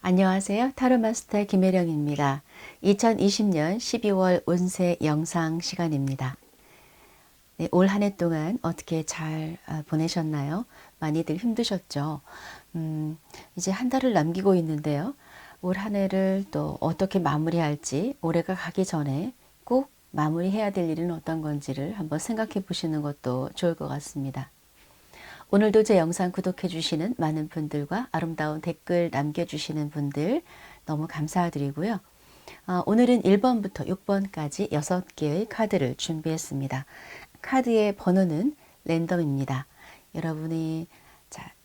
안녕하세요. 타로마스터 김혜령입니다. 2020년 12월 운세 영상 시간입니다. 네, 올 한 해 동안 어떻게 잘 보내셨나요? 많이들 힘드셨죠? 이제 한 달을 남기고 있는데요. 올 한 해를 또 어떻게 마무리할지, 올해가 가기 전에 꼭 마무리해야 될 일은 어떤 건지를 한번 생각해 보시는 것도 좋을 것 같습니다. 오늘도 제 영상 구독해 주시는 많은 분들과 아름다운 댓글 남겨주시는 분들 너무 감사드리고요. 오늘은 1번부터 6번까지 6개의 카드를 준비했습니다. 카드의 번호는 랜덤입니다. 여러분이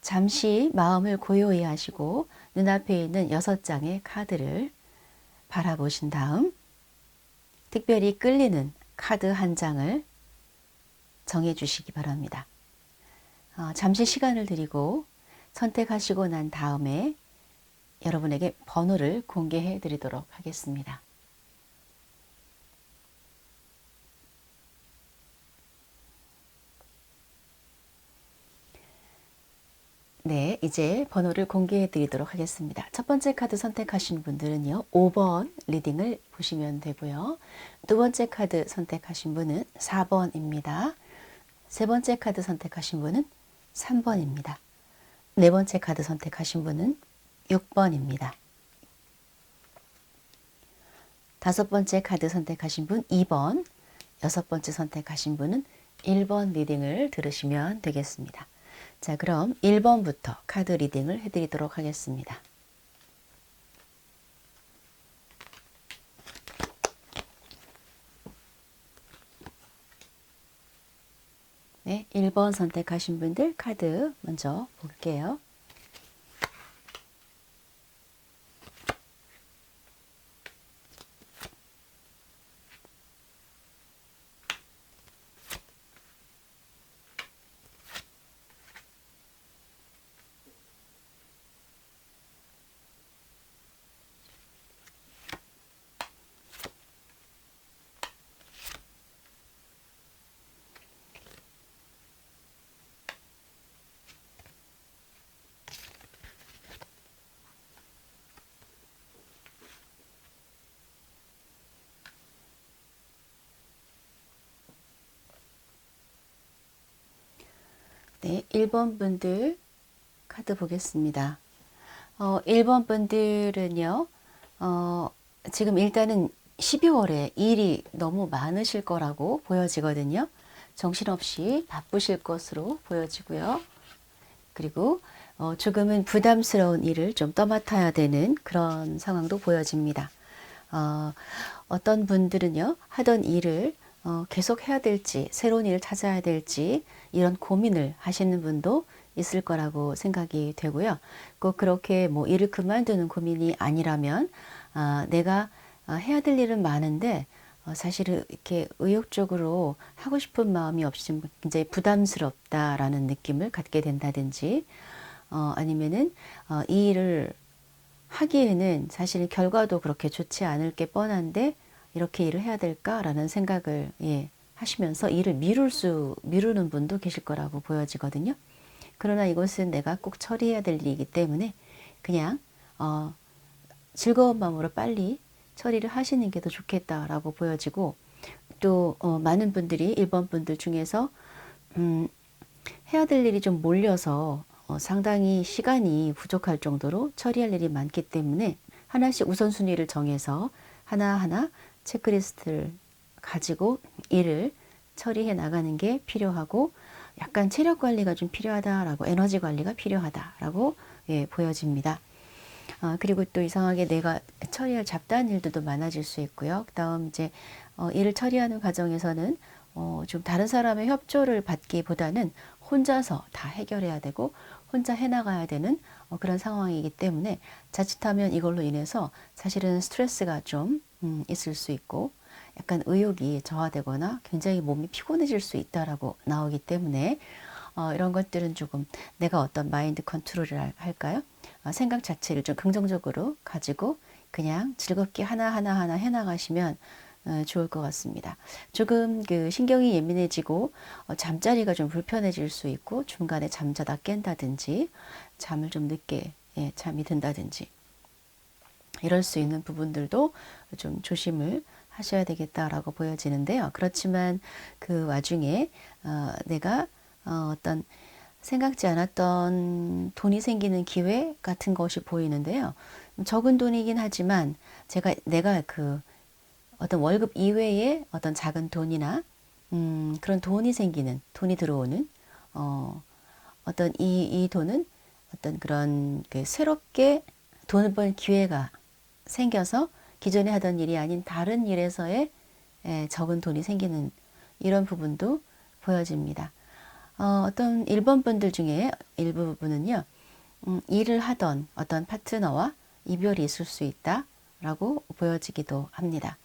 잠시 마음을 고요히 하시고 눈앞에 있는 6장의 카드를 바라보신 다음 특별히 끌리는 카드 한 장을 정해 주시기 바랍니다. 잠시 시간을 드리고 선택하시고 난 다음에 여러분에게 번호를 공개해 드리도록 하겠습니다. 네, 이제 번호를 공개해 드리도록 하겠습니다. 첫 번째 카드 선택하신 분들은요, 5번 리딩을 보시면 되고요. 두 번째 카드 선택하신 분은 4번입니다. 세 번째 카드 선택하신 분은 3번입니다. 네 번째 카드 선택하신 분은 6번입니다. 다섯 번째 카드 선택하신 분 2번, 여섯 번째 선택하신 분은 1번 리딩을 들으시면 되겠습니다. 자, 그럼 1번부터 카드 리딩을 해드리도록 하겠습니다. 네, 1번 선택하신 분들 카드 먼저 볼게요. 네, 1번 분들 카드 보겠습니다. 1번 분들은요, 지금 일단은 12월에 일이 너무 많으실 거라고 보여지거든요. 정신없이 바쁘실 것으로 보여지고요. 그리고 조금은 부담스러운 일을 좀 떠맡아야 되는 그런 상황도 보여집니다. 어떤 분들은요, 하던 일을 계속 해야 될지, 새로운 일을 찾아야 될지, 이런 고민을 하시는 분도 있을 거라고 생각이 되고요. 꼭 그렇게 뭐 일을 그만두는 고민이 아니라면, 내가 해야 될 일은 많은데, 사실은 이렇게 의욕적으로 하고 싶은 마음이 없이 굉장히 부담스럽다라는 느낌을 갖게 된다든지, 아니면은, 이 일을 하기에는 사실 결과도 그렇게 좋지 않을 게 뻔한데 이렇게 일을 해야 될까라는 생각을 하시면서 일을 미루는 분도 계실 거라고 보여지거든요. 그러나 이것은 내가 꼭 처리해야 될 일이기 때문에 그냥 즐거운 마음으로 빨리 처리를 하시는 게 더 좋겠다라고 보여지고 또 많은 분들이 1번 분들 중에서 해야 될 일이 좀 몰려서 상당히 시간이 부족할 정도로 처리할 일이 많기 때문에 하나씩 우선순위를 정해서 하나하나 체크리스트를 가지고 일을 처리해 나가는 게 필요하고 약간 체력 관리가 좀 필요하다라고 에너지 관리가 필요하다라고 보여집니다. 그리고 또 이상하게 내가 처리할 잡다한 일들도 많아질 수 있고요. 그다음 이제 일을 처리하는 과정에서는 좀 다른 사람의 협조를 받기보다는 혼자서 다 해결해야 되고 혼자 해나가야 되는 그런 상황이기 때문에 자칫하면 이걸로 인해서 사실은 스트레스가 좀 있을 수 있고 약간 의욕이 저하되거나 굉장히 몸이 피곤해질 수 있다라고 나오기 때문에 이런 것들은 조금 내가 어떤 마인드 컨트롤을 할까요? 생각 자체를 좀 긍정적으로 가지고 그냥 즐겁게 하나하나 해나가시면 좋을 것 같습니다. 조금 그 신경이 예민해지고 잠자리가 좀 불편해질 수 있고 중간에 잠자다 깬다든지 잠을 좀 늦게 잠이 든다든지 이럴 수 있는 부분들도 좀 조심을 하셔야 되겠다라고 보여지는데요. 그렇지만 그 와중에 내가 어떤 생각지 않았던 돈이 생기는 기회 같은 것이 보이는데요. 적은 돈이긴 하지만 내가 그 어떤 월급 이외에 어떤 작은 돈이나 그런 돈이 들어오는 어떤 이 돈은 어떤 그런 그 새롭게 돈을 번 기회가 생겨서 기존에 하던 일이 아닌 다른 일에서의 적은 돈이 생기는 이런 부분도 보여집니다. 어떤 1번 분들 중에 일부분은요, 일을 하던 어떤 파트너와 이별이 있을 수 있다라고 보여지기도 합니다.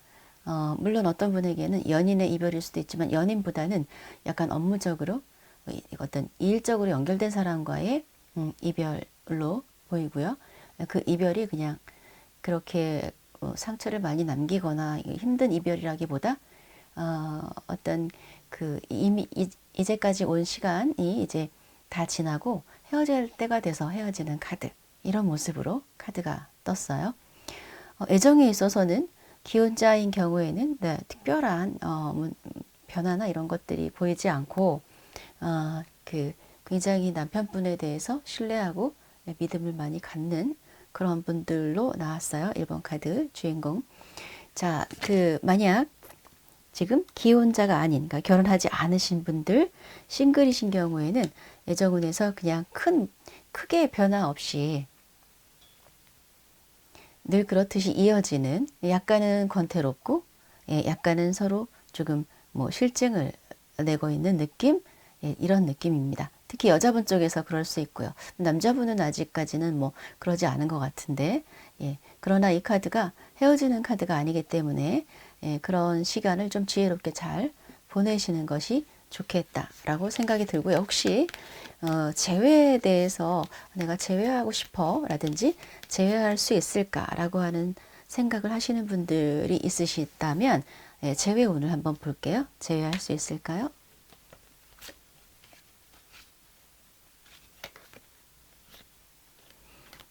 물론 어떤 분에게는 연인의 이별일 수도 있지만 연인보다는 약간 업무적으로 어떤 일적으로 연결된 사람과의 이별로 보이고요. 그 이별이 그냥 그렇게 상처를 많이 남기거나 힘든 이별이라기보다 어떤 그 이미 이제까지 온 시간이 이제 다 지나고 헤어질 때가 돼서 헤어지는 카드, 이런 모습으로 카드가 떴어요. 애정에 있어서는 기혼자인 경우에는 특별한 변화나 이런 것들이 보이지 않고 그 굉장히 남편분에 대해서 신뢰하고 믿음을 많이 갖는 그런 분들로 나왔어요. 1번 카드 주인공. 자, 만약 지금 기혼자가 아닌, 그러니까 결혼하지 않으신 분들, 싱글이신 경우에는 애정운에서 그냥 크게 변화 없이 늘 그렇듯이 이어지는, 약간은 권태롭고 약간은 서로 조금 뭐 실증을 내고 있는 느낌, 이런 느낌입니다. 특히 여자분 쪽에서 그럴 수 있고요. 남자분은 아직까지는 뭐 그러지 않은 것 같은데, 그러나 이 카드가 헤어지는 카드가 아니기 때문에 그런 시간을 좀 지혜롭게 잘 보내시는 것이 좋겠다라고 생각이 들고요. 혹시 재회에 대해서 내가 재회하고 싶어 라든지 재회할 수 있을까라고 하는 생각을 하시는 분들이 있으시다면 재회 운을 한번 볼게요. 재회할 수 있을까요?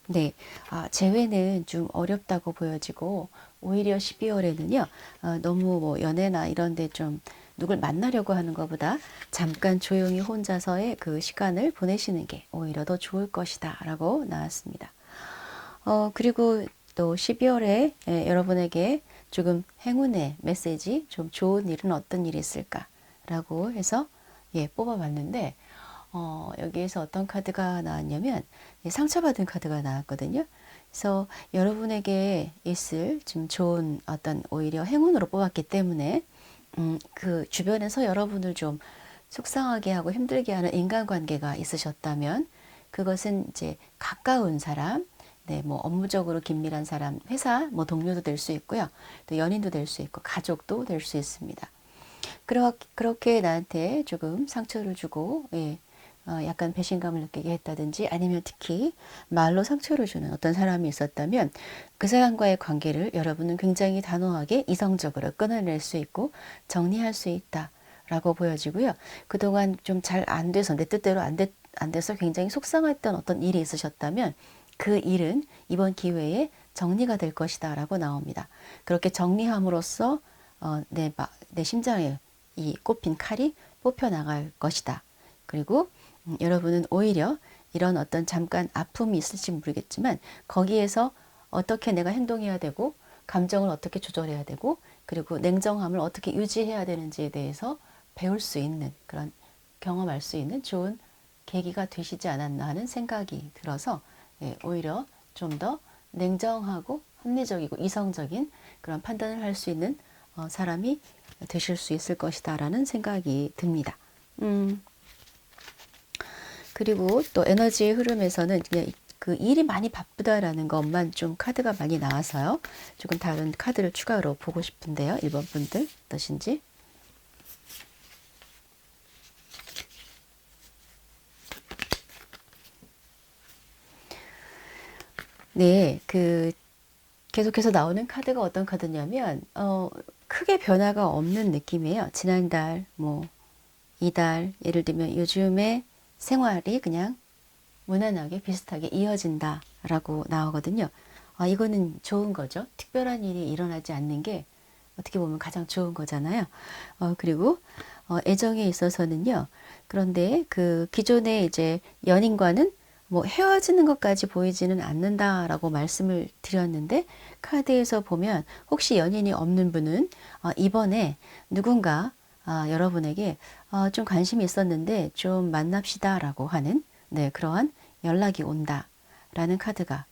네, 재회는 좀 어렵다고 보여지고 오히려 12월에는요, 너무 뭐 연애나 이런 데 좀 누굴 만나려고 하는 것보다 잠깐 조용히 혼자서의 그 시간을 보내시는 게 오히려 더 좋을 것이다 라고 나왔습니다. 그리고 또 12월에 여러분에게 조금 행운의 메시지, 좀 좋은 일은 어떤 일이 있을까 라고 해서 뽑아봤는데 여기에서 어떤 카드가 나왔냐면 상처받은 카드가 나왔거든요. 그래서 여러분에게 있을 좀 좋은 어떤 오히려 행운으로 뽑았기 때문에 그 주변에서 여러분을 좀 속상하게 하고 힘들게 하는 인간관계가 있으셨다면 그것은 이제 가까운 사람, 뭐 업무적으로 긴밀한 사람, 회사 뭐 동료도 될 수 있고요. 또 연인도 될 수 있고 가족도 될 수 있습니다. 그렇게 나한테 조금 상처를 주고 약간 배신감을 느끼게 했다든지 아니면 특히 말로 상처를 주는 어떤 사람이 있었다면 그 사람과의 관계를 여러분은 굉장히 단호하게 이성적으로 끊어낼 수 있고 정리할 수 있다라고 보여지고요. 그동안 좀 잘 안 돼서 내 뜻대로 안 돼서 굉장히 속상했던 어떤 일이 있으셨다면 그 일은 이번 기회에 정리가 될 것이다 라고 나옵니다. 그렇게 정리함으로써 내 심장에 이 꼽힌 칼이 뽑혀 나갈 것이다. 그리고 여러분은 오히려 이런 어떤 잠깐 아픔이 있을지 모르겠지만 거기에서 어떻게 내가 행동해야 되고 감정을 어떻게 조절해야 되고 그리고 냉정함을 어떻게 유지해야 되는지에 대해서 배울 수 있는 그런 경험할 수 있는 좋은 계기가 되시지 않았나 하는 생각이 들어서 오히려 좀 더 냉정하고 합리적이고 이성적인 그런 판단을 할 수 있는 사람이 되실 수 있을 것이다 라는 생각이 듭니다. 그리고 또 에너지의 흐름에서는 그냥 그 일이 많이 바쁘다라는 것만 좀 카드가 많이 나와서요. 조금 다른 카드를 추가로 보고 싶은데요. 1번 분들 어떠신지? 네, 계속해서 나오는 카드가 어떤 카드냐면, 크게 변화가 없는 느낌이에요. 지난달, 뭐, 이달, 예를 들면 요즘에 생활이 그냥 무난하게 비슷하게 이어진다라고 나오거든요. 이거는 좋은 거죠. 특별한 일이 일어나지 않는 게 어떻게 보면 가장 좋은 거잖아요. 그리고 애정에 있어서는요. 그런데 그 기존의 이제 연인과는 뭐 헤어지는 것까지 보이지는 않는다라고 말씀을 드렸는데 카드에서 보면 혹시 연인이 없는 분은 이번에 누군가 여러분에게 좀 관심이 있었는데 좀 만납시다라고 하는 네, 그러한 연락이 온다라는 카드가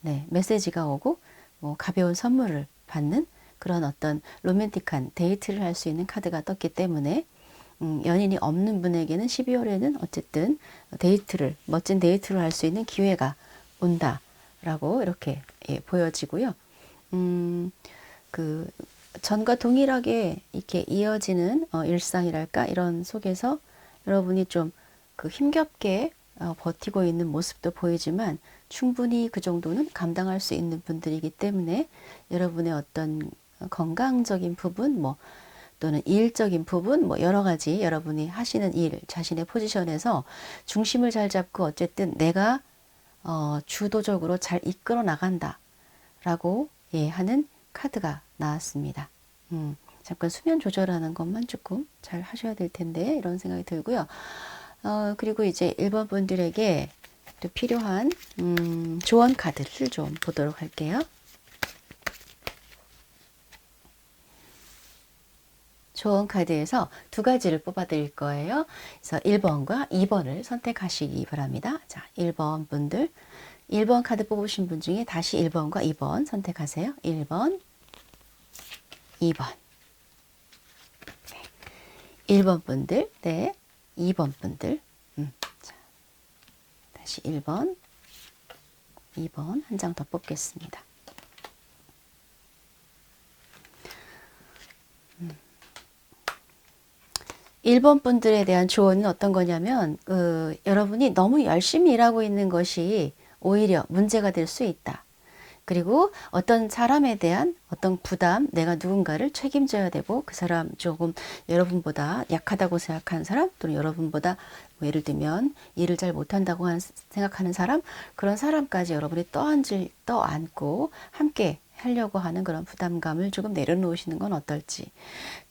네, 메시지가 오고 뭐 가벼운 선물을 받는 그런 어떤 로맨틱한 데이트를 할 수 있는 카드가 떴기 때문에 연인이 없는 분에게는 12월에는 어쨌든 데이트를 멋진 데이트를 할 수 있는 기회가 온다라고 이렇게 예, 보여지고요. 그 전과 동일하게 이렇게 이어지는 일상이랄까 이런 속에서 여러분이 좀 그 힘겹게 버티고 있는 모습도 보이지만 충분히 그 정도는 감당할 수 있는 분들이기 때문에 여러분의 어떤 건강적인 부분 뭐 또는 일적인 부분 뭐 여러 가지 여러분이 하시는 일 자신의 포지션에서 중심을 잘 잡고 어쨌든 내가 주도적으로 잘 이끌어 나간다라고 예, 하는 카드가 나왔습니다. 잠깐 수면 조절하는 것만 조금 잘 하셔야 될 텐데 이런 생각이 들고요. 그리고 이제 1번 분들에게 또 필요한 조언 카드를 좀 보도록 할게요. 조언 카드에서 두 가지를 뽑아 드릴 거예요. 그래서 1번과 2번을 선택하시기 바랍니다. 자, 1번 분들 1번 카드 뽑으신 분 중에 다시 1번과 2번 선택하세요. 1번, 2번. 네. 1번 분들, 네. 2번 분들. 자, 다시 1번, 2번 한 장 더 뽑겠습니다. 1번 분들에 대한 조언은 어떤 거냐면 여러분이 너무 열심히 일하고 있는 것이 오히려 문제가 될 수 있다. 그리고 어떤 사람에 대한 어떤 부담, 내가 누군가를 책임져야 되고 그 사람 조금 여러분보다 약하다고 생각하는 사람 또는 여러분보다 뭐 예를 들면 일을 잘 못한다고 생각하는 사람 그런 사람까지 여러분이 떠안고 함께 하려고 하는 그런 부담감을 조금 내려놓으시는 건 어떨지.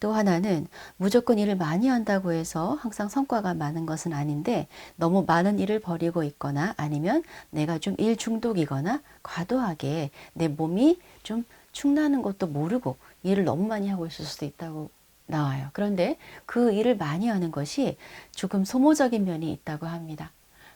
또 하나는 무조건 일을 많이 한다고 해서 항상 성과가 많은 것은 아닌데 너무 많은 일을 벌이고 있거나 아니면 내가 좀 일 중독이거나 과도하게 내 몸이 좀 축나는 것도 모르고 일을 너무 많이 하고 있을 수도 있다고 나와요. 그런데 그 일을 많이 하는 것이 조금 소모적인 면이 있다고 합니다.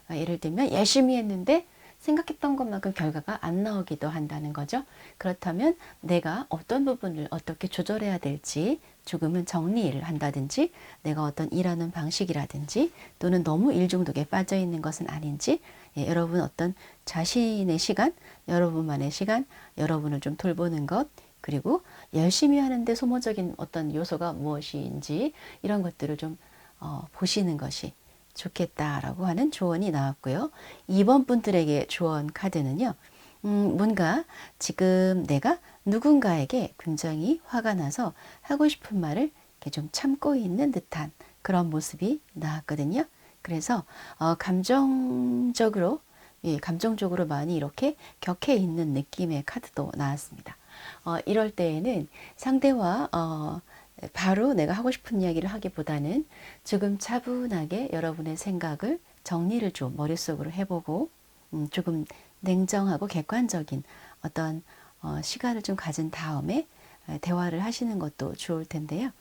예를 들면 열심히 했는데 생각했던 것만큼 결과가 안 나오기도 한다는 거죠. 그렇다면 내가 어떤 부분을 어떻게 조절해야 될지 조금은 정리를 한다든지 내가 어떤 일하는 방식이라든지 또는 너무 일 중독에 빠져 있는 것은 아닌지 예, 여러분 어떤 자신의 시간, 여러분만의 시간, 여러분을 좀 돌보는 것 그리고 열심히 하는데 소모적인 어떤 요소가 무엇인지 이런 것들을 좀 보시는 것이 좋겠다라고 하는 조언이 나왔고요. 2번 분들에게 조언 카드는요. 뭔가 지금 내가 누군가에게 굉장히 화가 나서 하고 싶은 말을 이렇게 좀 참고 있는 듯한 그런 모습이 나왔거든요. 그래서 감정적으로 예, 감정적으로 많이 이렇게 격해 있는 느낌의 카드도 나왔습니다. 이럴 때에는 상대와 바로 내가 하고 싶은 이야기를 하기보다는 조금 차분하게 여러분의 생각을 정리를 좀 머릿속으로 해보고 조금 냉정하고 객관적인 어떤 시간을 좀 가진 다음에 대화를 하시는 것도 좋을 텐데요.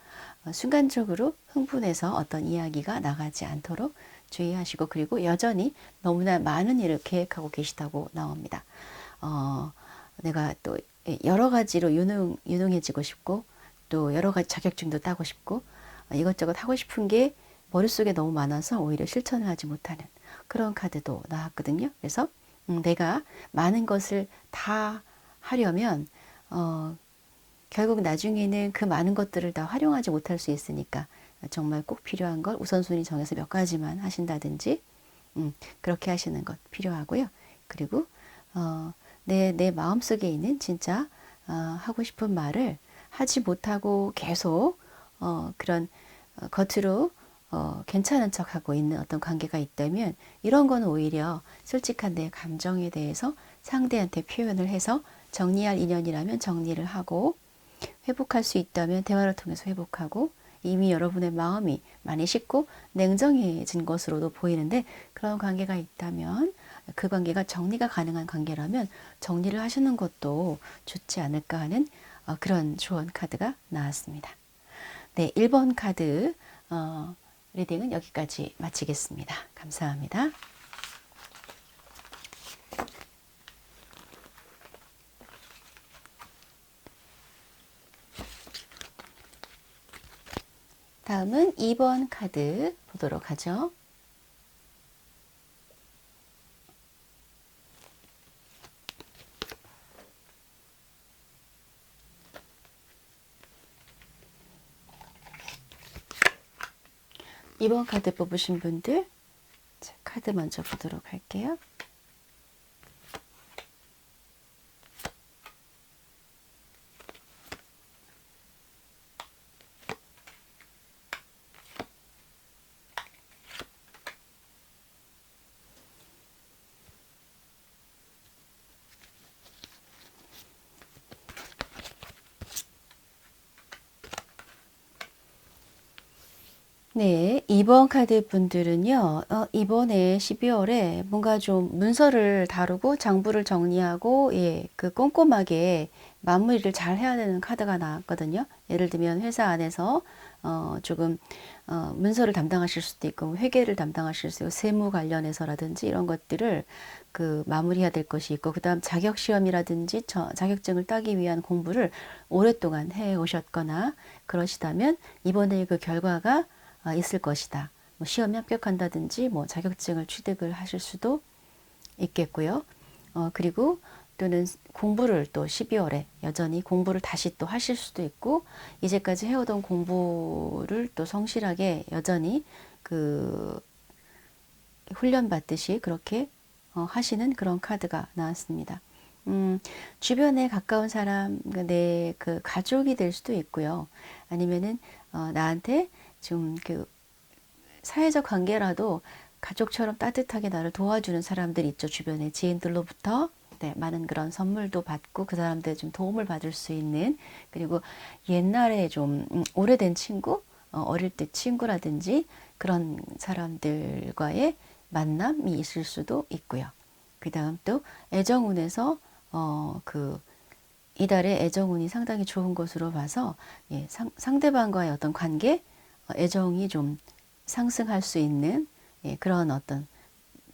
순간적으로 흥분해서 어떤 이야기가 나가지 않도록 주의하시고 그리고 여전히 너무나 많은 일을 계획하고 계시다고 나옵니다. 내가 또 여러 가지로 유능해지고 싶고 또 여러 가지 자격증도 따고 싶고 이것저것 하고 싶은 게 머릿속에 너무 많아서 오히려 실천을 하지 못하는 그런 카드도 나왔거든요. 그래서 내가 많은 것을 다 하려면 결국 나중에는 그 많은 것들을 다 활용하지 못할 수 있으니까 정말 꼭 필요한 걸 우선순위 정해서 몇 가지만 하신다든지 그렇게 하시는 것 필요하고요. 그리고 내 마음속에 있는 진짜 하고 싶은 말을 하지 못하고 계속 그런 겉으로 괜찮은 척하고 있는 어떤 관계가 있다면 이런 거는 오히려 솔직한 내 감정에 대해서 상대한테 표현을 해서 정리할 인연이라면 정리를 하고 회복할 수 있다면 대화를 통해서 회복하고 이미 여러분의 마음이 많이 식고 냉정해진 것으로도 보이는데 그런 관계가 있다면 그 관계가 정리가 가능한 관계라면 정리를 하시는 것도 좋지 않을까 하는 그런 조언 카드가 나왔습니다. 네, 1번 카드 리딩은 여기까지 마치겠습니다. 감사합니다. 다음은 2번 카드 보도록 하죠. 이번 카드 뽑으신 분들, 자, 카드 먼저 보도록 할게요. 네, 2번 카드 분들은요, 이번에 12월에 뭔가 좀 문서를 다루고 장부를 정리하고, 예, 그 꼼꼼하게 마무리를 잘 해야 되는 카드가 나왔거든요. 예를 들면 회사 안에서, 조금, 문서를 담당하실 수도 있고, 회계를 담당하실 수도 있고, 세무 관련해서라든지 이런 것들을 그 마무리해야 될 것이 있고, 그 다음 자격시험이라든지 자격증을 따기 위한 공부를 오랫동안 해 오셨거나 그러시다면, 이번에 그 결과가 있을 것이다. 뭐 시험에 합격한다든지 뭐 자격증을 취득을 하실 수도 있겠고요. 그리고 또는 공부를 또 12월에 여전히 공부를 다시 또 하실 수도 있고 이제까지 해오던 공부를 또 성실하게 여전히 그 훈련 받듯이 그렇게 하시는 그런 카드가 나왔습니다. 주변에 가까운 사람, 내 그 가족이 될 수도 있고요. 아니면은 나한테 좀 그 사회적 관계라도 가족처럼 따뜻하게 나를 도와주는 사람들 있죠. 주변에 지인들로부터 네, 많은 그런 선물도 받고 그 사람들 좀 도움을 받을 수 있는 그리고 옛날에 좀 오래된 친구, 어릴 때 친구라든지 그런 사람들과의 만남이 있을 수도 있고요. 그 다음 또 애정운에서 이달의 애정운이 상당히 좋은 것으로 봐서 예, 상대방과의 어떤 관계, 애정이 좀 상승할 수 있는 예, 그런 어떤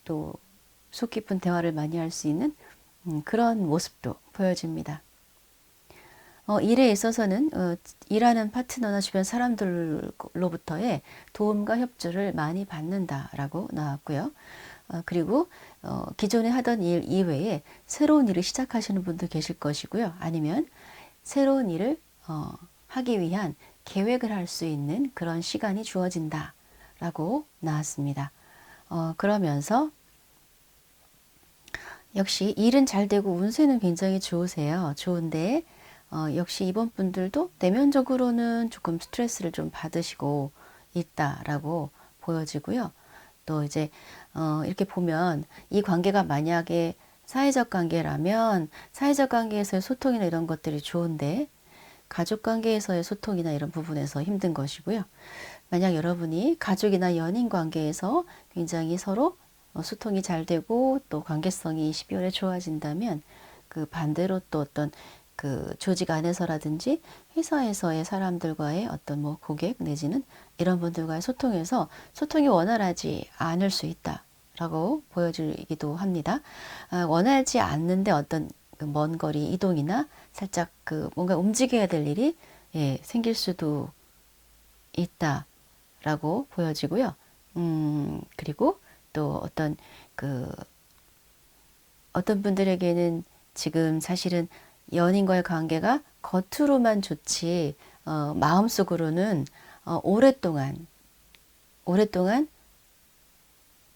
또 속 깊은 대화를 많이 할 수 있는 그런 모습도 보여집니다. 일에 있어서는 일하는 파트너나 주변 사람들로부터의 도움과 협조를 많이 받는다라고 나왔고요. 그리고 기존에 하던 일 이외에 새로운 일을 시작하시는 분도 계실 것이고요. 아니면 새로운 일을 하기 위한 계획을 할 수 있는 그런 시간이 주어진다라고 나왔습니다. 그러면서 역시 일은 잘 되고 운세는 굉장히 좋으세요. 좋은데 역시 이번 분들도 내면적으로는 조금 스트레스를 좀 받으시고 있다라고 보여지고요. 또 이제 이렇게 보면 이 관계가 만약에 사회적 관계라면 사회적 관계에서의 소통이나 이런 것들이 좋은데 가족 관계에서의 소통이나 이런 부분에서 힘든 것이고요. 만약 여러분이 가족이나 연인 관계에서 굉장히 서로 소통이 잘 되고 또 관계성이 12월에 좋아진다면 그 반대로 또 어떤 그 조직 안에서라든지 회사에서의 사람들과의 어떤 뭐 고객 내지는 이런 분들과의 소통에서 소통이 원활하지 않을 수 있다라고 보여지기도 합니다. 원활지 않는데 어떤 그먼 거리 이동이나 살짝 그 뭔가 움직여야 될 일이 예, 생길 수도 있다라고 보여지고요. 그리고 또 어떤 분들에게는 지금 사실은 연인과의 관계가 겉으로만 좋지 마음속으로는 오랫동안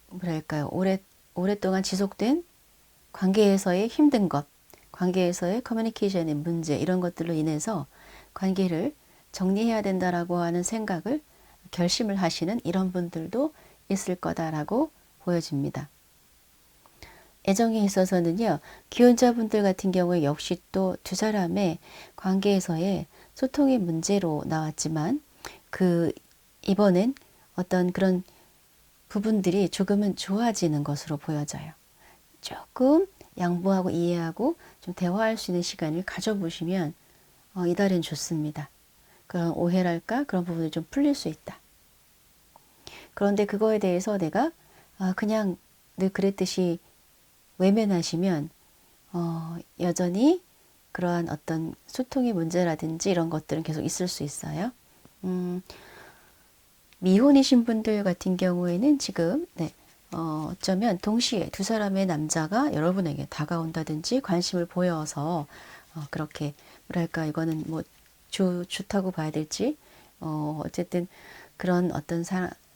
뭐랄까요? 오랫동안 지속된 관계에서의 힘든 것, 관계에서의 커뮤니케이션의 문제 이런 것들로 인해서 관계를 정리해야 된다라고 하는 생각을 결심을 하시는 이런 분들도 있을 거다라고 보여집니다. 애정에 있어서는요, 기혼자분들 같은 경우에 역시 또 두 사람의 관계에서의 소통의 문제로 나왔지만, 이번엔 어떤 그런 부분들이 조금은 좋아지는 것으로 보여져요. 조금 양보하고 이해하고 좀 대화할 수 있는 시간을 가져보시면 이달엔 좋습니다. 그런 오해랄까? 그런 부분이 좀 풀릴 수 있다. 그런데 그거에 대해서 내가 그냥 늘 그랬듯이 외면하시면 여전히 그러한 어떤 소통의 문제라든지 이런 것들은 계속 있을 수 있어요. 미혼이신 분들 같은 경우에는 지금 어쩌면 동시에 두 사람의 남자가 여러분에게 다가온다든지 관심을 보여서 그렇게 뭐랄까 이거는 뭐 좋다고 봐야 될지 어쨌든 그런 어떤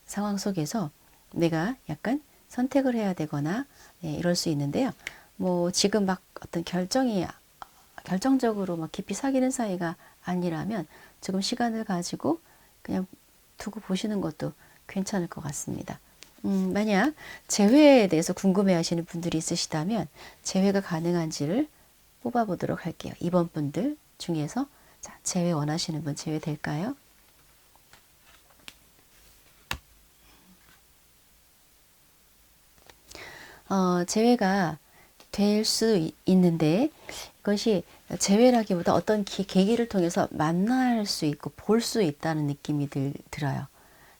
상황 속에서 내가 약간 선택을 해야 되거나 이럴 수 있는데요. 뭐 지금 막 어떤 결정적으로 막 깊이 사귀는 사이가 아니라면 조금 시간을 가지고 그냥 두고 보시는 것도 괜찮을 것 같습니다. 만약 재회에 대해서 궁금해 하시는 분들이 있으시다면 재회가 가능한지를 뽑아보도록 할게요. 이번 분들 중에서 자, 재회 원하시는 분 재회 될까요? 재회가 될 수 있는데 이것이 재회라기보다 어떤 계기를 통해서 만날 수 있고 볼 수 있다는 느낌이 들어요.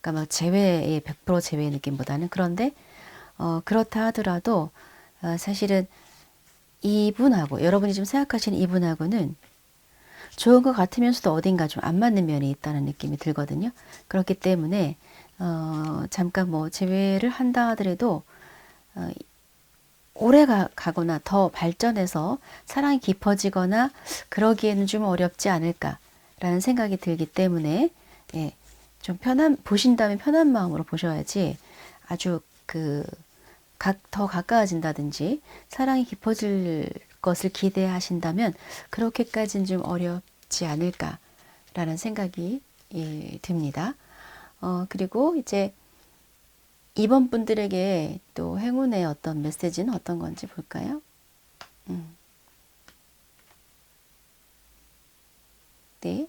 그러니까 막 재회의 100% 재회의 느낌보다는 그런데 그렇다 하더라도 사실은 이분하고 여러분이 지금 생각하시는 이분하고는 좋은 것 같으면서도 어딘가 좀 안 맞는 면이 있다는 느낌이 들거든요. 그렇기 때문에 잠깐 뭐 재회를 한다 하더라도 오래 가거나 더 발전해서 사랑이 깊어지거나 그러기에는 좀 어렵지 않을까라는 생각이 들기 때문에 예, 좀 보신다면 편한 마음으로 보셔야지 아주 더 가까워진다든지 사랑이 깊어질 것을 기대하신다면 그렇게까지는 좀 어렵지 않을까라는 생각이 듭니다. 그리고 이제 이번 분들에게 또 행운의 어떤 메시지는 어떤 건지 볼까요? 네.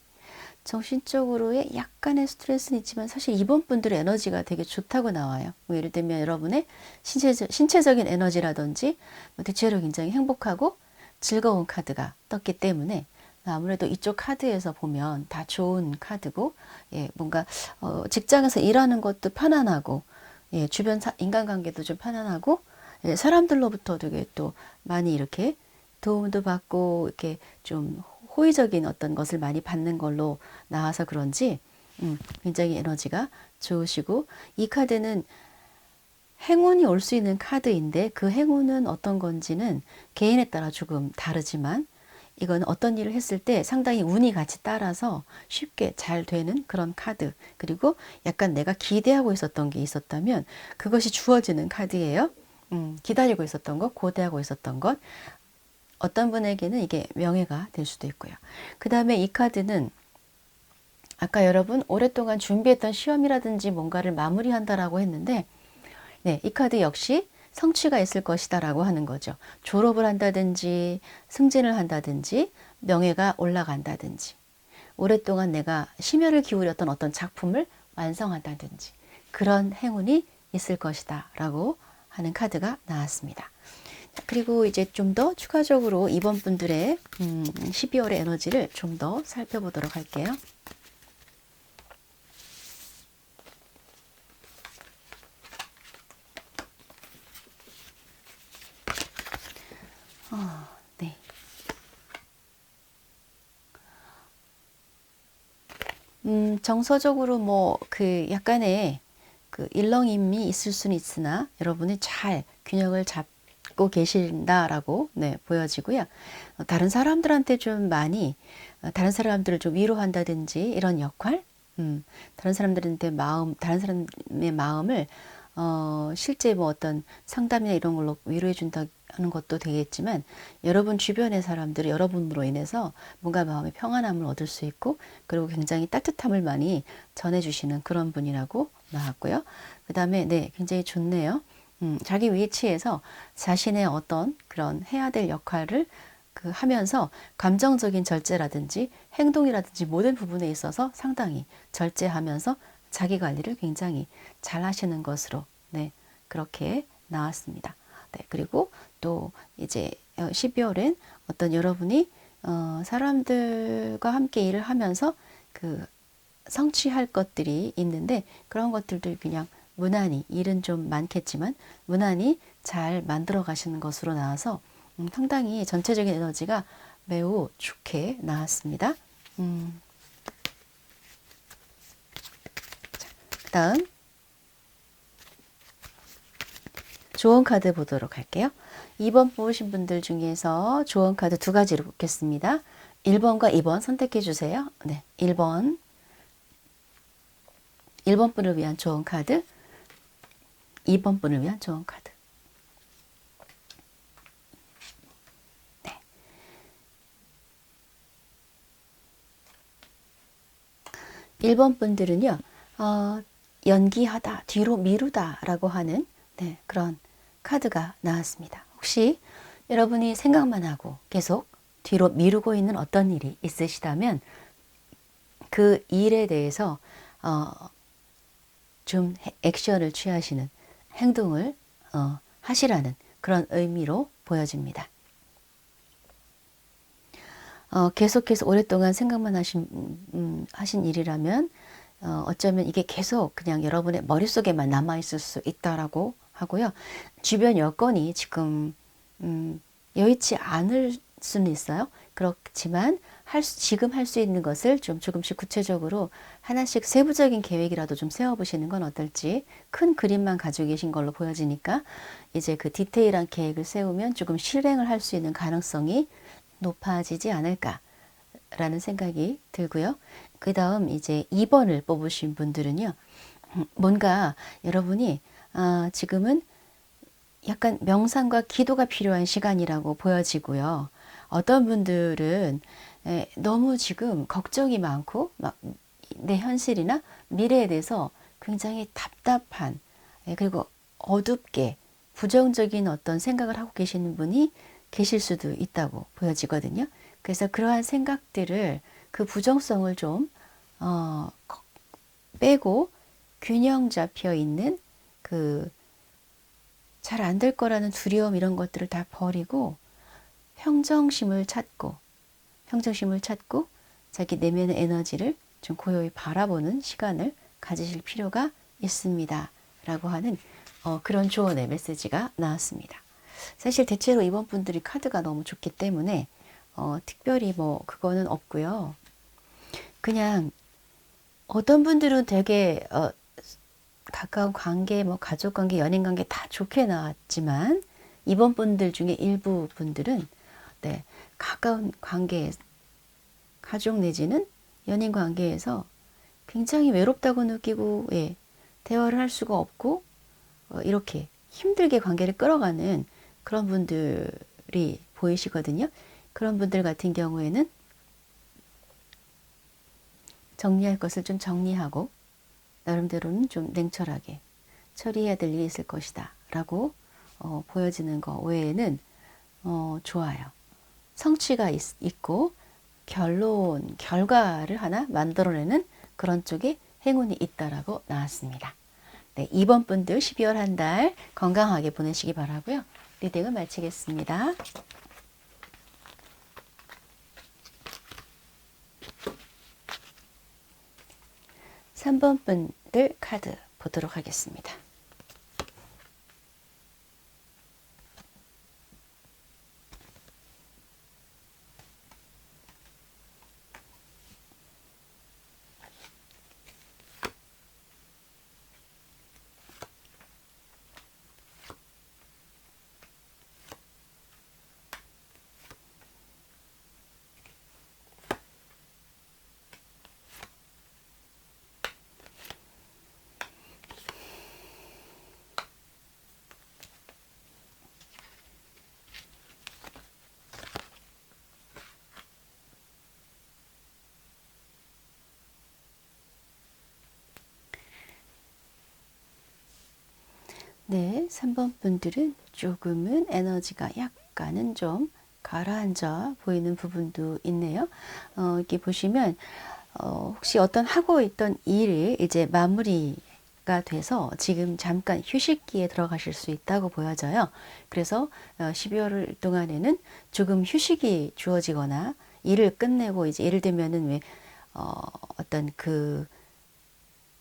정신적으로의 약간의 스트레스는 있지만 사실 이번 분들의 에너지가 되게 좋다고 나와요. 뭐 예를 들면 여러분의 신체적인 에너지라든지 뭐 대체로 굉장히 행복하고 즐거운 카드가 떴기 때문에 아무래도 이쪽 카드에서 보면 다 좋은 카드고 예, 뭔가 직장에서 일하는 것도 편안하고 예, 주변 인간관계도 좀 편안하고 예, 사람들로부터 되게 또 많이 이렇게 도움도 받고 이렇게 좀 호의적인 어떤 것을 많이 받는 걸로 나와서 그런지 굉장히 에너지가 좋으시고 이 카드는 행운이 올 수 있는 카드인데 그 행운은 어떤 건지는 개인에 따라 조금 다르지만 이건 어떤 일을 했을 때 상당히 운이 같이 따라서 쉽게 잘 되는 그런 카드. 그리고 약간 내가 기대하고 있었던 게 있었다면 그것이 주어지는 카드예요. 기다리고 있었던 것, 고대하고 있었던 것. 어떤 분에게는 이게 명예가 될 수도 있고요. 그 다음에 이 카드는 아까 여러분 오랫동안 준비했던 시험이라든지 뭔가를 마무리한다라고 했는데 네, 이 카드 역시 성취가 있을 것이다 라고 하는 거죠. 졸업을 한다든지 승진을 한다든지 명예가 올라간다든지 오랫동안 내가 심혈을 기울였던 어떤 작품을 완성한다든지 그런 행운이 있을 것이다 라고 하는 카드가 나왔습니다. 그리고 이제 좀 더 추가적으로 이번 분들의 12월의 에너지를 좀 더 살펴보도록 할게요. 네. 정서적으로 뭐 약간의 일렁임이 있을 수는 있으나 여러분이 잘 균형을 잡고 계신다라고 네, 보여지고요. 다른 사람들한테 좀 많이 다른 사람들을 좀 위로한다든지 이런 역할, 다른 사람들한테 다른 사람의 마음을 실제 뭐 어떤 상담이나 이런 걸로 위로해 준다는 것도 되겠지만 여러분 주변의 사람들이 여러분으로 인해서 뭔가 마음의 평안함을 얻을 수 있고 그리고 굉장히 따뜻함을 많이 전해주시는 그런 분이라고 나왔고요. 그 다음에 네, 굉장히 좋네요. 자기 위치에서 자신의 어떤 그런 해야 될 역할을 하면서 감정적인 절제라든지 행동이라든지 모든 부분에 있어서 상당히 절제하면서 자기 관리를 굉장히 잘 하시는 것으로 네, 그렇게 나왔습니다. 네, 그리고 또 이제 12월엔 어떤 여러분이 사람들과 함께 일을 하면서 성취할 것들이 있는데 그런 것들도 그냥 무난히 일은 좀 많겠지만 무난히 잘 만들어 가시는 것으로 나와서 상당히 전체적인 에너지가 매우 좋게 나왔습니다. 다음 조언 카드 보도록 할게요. 2번 뽑으신 분들 중에서 조언 카드 두 가지로 뽑겠습니다. 1번과 2번 선택해 주세요. 네, 1번 분을 위한 조언 카드, 2번 분을 위한 조언 카드. 네. 1번 분들은요, 연기하다, 뒤로 미루다 라고 하는 네, 그런 카드가 나왔습니다. 혹시 여러분이 생각만 하고 계속 뒤로 미루고 있는 어떤 일이 있으시다면 그 일에 대해서 좀 액션을 취하시는 행동을 하시라는 그런 의미로 보여집니다. 계속해서 오랫동안 생각만 하신 일이라면 어쩌면 이게 계속 그냥 여러분의 머릿속에만 남아있을 수 있다라고 하고요. 주변 여건이 지금 여의치 않을 수는 있어요. 그렇지만 지금 할 수 있는 것을 좀 조금씩 구체적으로 하나씩 세부적인 계획이라도 좀 세워보시는 건 어떨지 큰 그림만 가지고 계신 걸로 보여지니까 이제 그 디테일한 계획을 세우면 조금 실행을 할 수 있는 가능성이 높아지지 않을까라는 생각이 들고요. 그 다음 이제 2번을 뽑으신 분들은요. 뭔가 여러분이 지금은 약간 명상과 기도가 필요한 시간이라고 보여지고요. 어떤 분들은 너무 지금 걱정이 많고 막 내 현실이나 미래에 대해서 굉장히 답답한 그리고 어둡게 부정적인 어떤 생각을 하고 계시는 분이 계실 수도 있다고 보여지거든요. 그래서 그러한 생각들을 그 부정성을 좀 빼고 균형 잡혀 있는 잘 안 될 거라는 두려움 이런 것들을 다 버리고 평정심을 찾고 자기 내면의 에너지를 좀 고요히 바라보는 시간을 가지실 필요가 있습니다. 라고 하는 그런 조언의 메시지가 나왔습니다. 사실 대체로 이번 분들이 카드가 너무 좋기 때문에 특별히 뭐 그거는 없고요. 그냥 어떤 분들은 되게 가까운 관계, 뭐 가족 관계, 연인 관계 다 좋게 나왔지만 이번 분들 중에 일부 분들은 네, 가까운 관계, 가족 내지는 연인 관계에서 굉장히 외롭다고 느끼고 예, 대화를 할 수가 없고 이렇게 힘들게 관계를 끌어가는 그런 분들이 보이시거든요. 그런 분들 같은 경우에는 정리할 것을 좀 정리하고 나름대로는 좀 냉철하게 처리해야 될 일이 있을 것이다 라고 보여지는 거 외에는 좋아요. 성취가 있고 결과를 하나 만들어내는 그런 쪽에 행운이 있다라고 나왔습니다. 네, 2번 분들 12월 한 달 건강하게 보내시기 바라고요. 리딩을 마치겠습니다. 3번 분들 카드 보도록 하겠습니다. 네, 3번 분들은 조금은 에너지가 약간은 좀 가라앉아 보이는 부분도 있네요. 이렇게 보시면 혹시 어떤 하고 있던 일이 이제 마무리가 돼서 지금 잠깐 휴식기에 들어가실 수 있다고 보여져요. 그래서 12월 동안에는 조금 휴식이 주어지거나 일을 끝내고 이제 예를 들면은 왜 어떤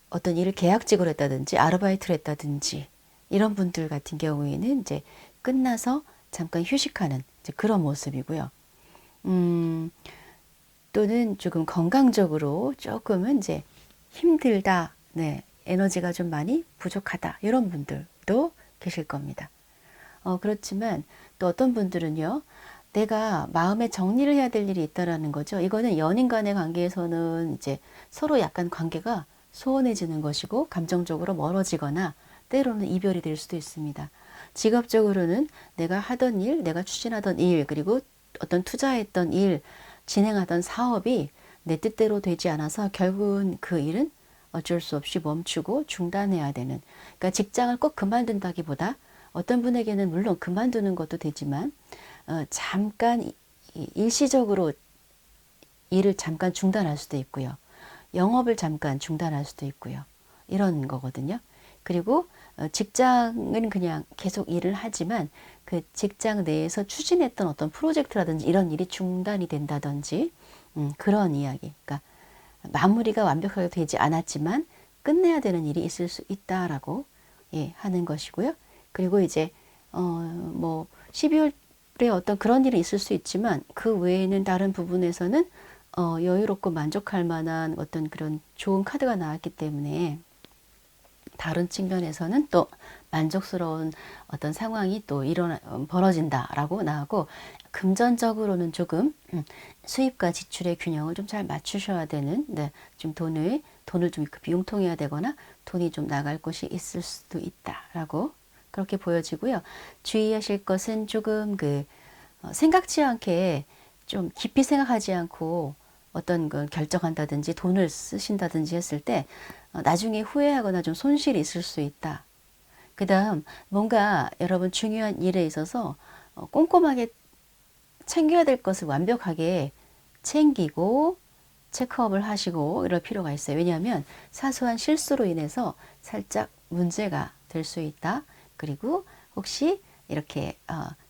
어떤 일을 계약직으로 했다든지 아르바이트를 했다든지 이런 분들 같은 경우에는 이제 끝나서 잠깐 휴식하는 이제 그런 모습이고요. 음, 또는 조금 건강적으로 조금은 이제 힘들다, 네, 에너지가 좀 많이 부족하다 이런 분들도 계실 겁니다. 그렇지만 또 어떤 분들은요, 내가 마음의 정리를 해야 될 일이 있다라는 거죠. 이거는 연인 간의 관계에서는 이제 서로 약간 관계가 소원해지는 것이고, 감정적으로 멀어지거나, 때로는 이별이 될 수도 있습니다. 직업적으로는 내가 하던 일, 내가 추진하던 일, 그리고 어떤 투자했던 일, 진행하던 사업이 내 뜻대로 되지 않아서 결국은 그 일은 어쩔 수 없이 멈추고 중단해야 되는. 그러니까 직장을 꼭 그만둔다기보다 어떤 분에게는 물론 그만두는 것도 되지만 잠깐 일시적으로 일을 잠깐 중단할 수도 있고요. 영업을 잠깐 중단할 수도 있고요. 이런 거거든요. 그리고 직장은 그냥 계속 일을 하지만 그 직장 내에서 추진했던 어떤 프로젝트라든지 이런 일이 중단이 된다든지 그런 이야기. 그러니까 마무리가 완벽하게 되지 않았지만 끝내야 되는 일이 있을 수 있다라고 하는 것이고요. 그리고 이제 뭐 12월에 어떤 그런 일이 있을 수 있지만 그 외에는 다른 부분에서는 여유롭고 만족할 만한 어떤 그런 좋은 카드가 나왔기 때문에 다른 측면에서는 또 만족스러운 어떤 상황이 또 벌어진다라고 나오고 금전적으로는 조금 수입과 지출의 균형을 좀 잘 맞추셔야 되는 네, 좀 돈을 좀 융통해야 되거나 돈이 좀 나갈 곳이 있을 수도 있다라고 그렇게 보여지고요. 주의하실 것은 조금 생각지 않게 좀 깊이 생각하지 않고 어떤 걸 결정한다든지 돈을 쓰신다든지 했을 때 나중에 후회하거나 좀 손실이 있을 수 있다. 그 다음 뭔가 여러분 중요한 일에 있어서 꼼꼼하게 챙겨야 될 것을 완벽하게 챙기고 체크업을 하시고 이럴 필요가 있어요. 왜냐하면 사소한 실수로 인해서 살짝 문제가 될 수 있다. 그리고 혹시 이렇게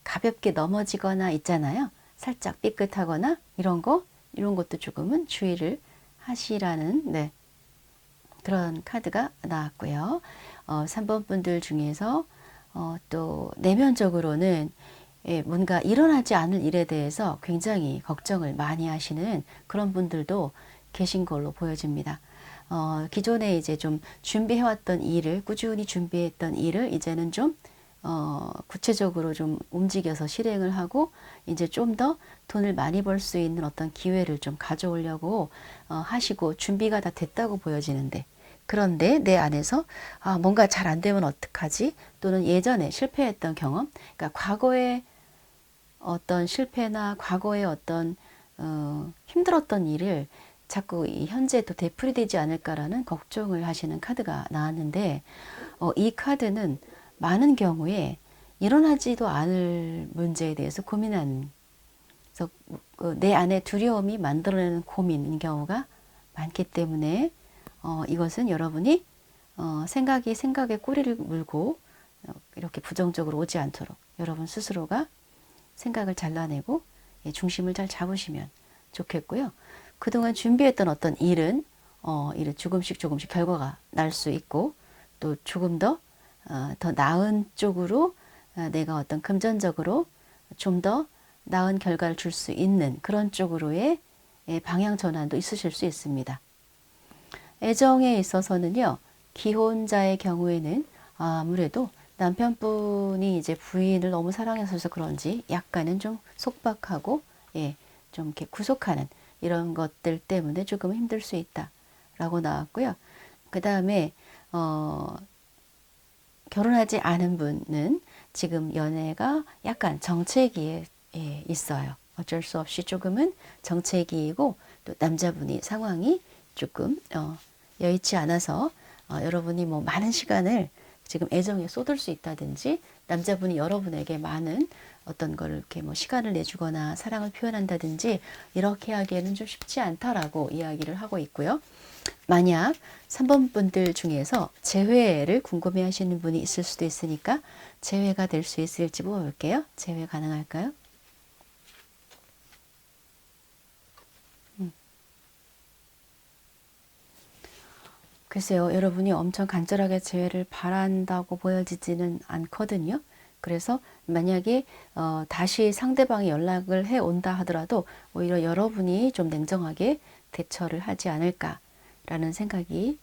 가볍게 넘어지거나 있잖아요. 살짝 삐끗하거나 이런 것도 조금은 주의를 하시라는 네, 그런 카드가 나왔고요. 3번 분들 중에서 또 내면적으로는 뭔가 일어나지 않을 일에 대해서 굉장히 걱정을 많이 하시는 그런 분들도 계신 걸로 보여집니다. 기존에 이제 좀 준비해왔던 일을, 꾸준히 준비했던 일을 이제는 좀 구체적으로 좀 움직여서 실행을 하고 이제 좀 더 돈을 많이 벌 수 있는 어떤 기회를 좀 가져오려고 하시고 준비가 다 됐다고 보여지는데 그런데 내 안에서 뭔가 잘 안 되면 어떡하지? 또는 예전에 실패했던 경험, 그러니까 과거에 어떤 실패나 과거에 어떤 힘들었던 일을 자꾸 이 현재 또 되풀이되지 않을까라는 걱정을 하시는 카드가 나왔는데 이 카드는 많은 경우에 일어나지도 않을 문제에 대해서 고민하는 그래서 내 안에 두려움이 만들어내는 고민인 경우가 많기 때문에 이것은 여러분이 생각에 꼬리를 물고 이렇게 부정적으로 오지 않도록 여러분 스스로가 생각을 잘라내고 중심을 잘 잡으시면 좋겠고요. 그동안 준비했던 어떤 일은 일은 조금씩 결과가 날 수 있고 또 조금 더 나은 쪽으로 내가 어떤 금전적으로 좀 더 나은 결과를 줄 수 있는 그런 쪽으로의 방향 전환도 있으실 수 있습니다. 애정에 있어서는요, 기혼자의 경우에는 아무래도 남편분이 이제 부인을 너무 사랑해서 그런지 약간은 좀 속박하고, 좀 이렇게 구속하는 이런 것들 때문에 조금 힘들 수 있다라고 나왔고요. 그 다음에, 결혼하지 않은 분은 지금 연애가 약간 정체기에 있어요. 어쩔 수 없이 조금은 정체기이고 또 남자분이 상황이 조금 여의치 않아서 여러분이 뭐 많은 시간을 지금 애정에 쏟을 수 있다든지, 남자분이 여러분에게 많은 어떤 걸 이렇게 뭐 시간을 내주거나 사랑을 표현한다든지 이렇게 하기에는 좀 쉽지 않다라고 이야기를 하고 있고요. 만약 3번 분들 중에서 재회를 궁금해 하시는 분이 있을 수도 있으니까 재회가 될 수 있을지 볼게요. 재회 가능할까요? 글쎄요, 여러분이 엄청 간절하게 재회를 바란다고 보여지지는 않거든요. 그래서 만약에 다시 상대방이 연락을 해 온다 하더라도 오히려 여러분이 좀 냉정하게 대처를 하지 않을까라는 생각이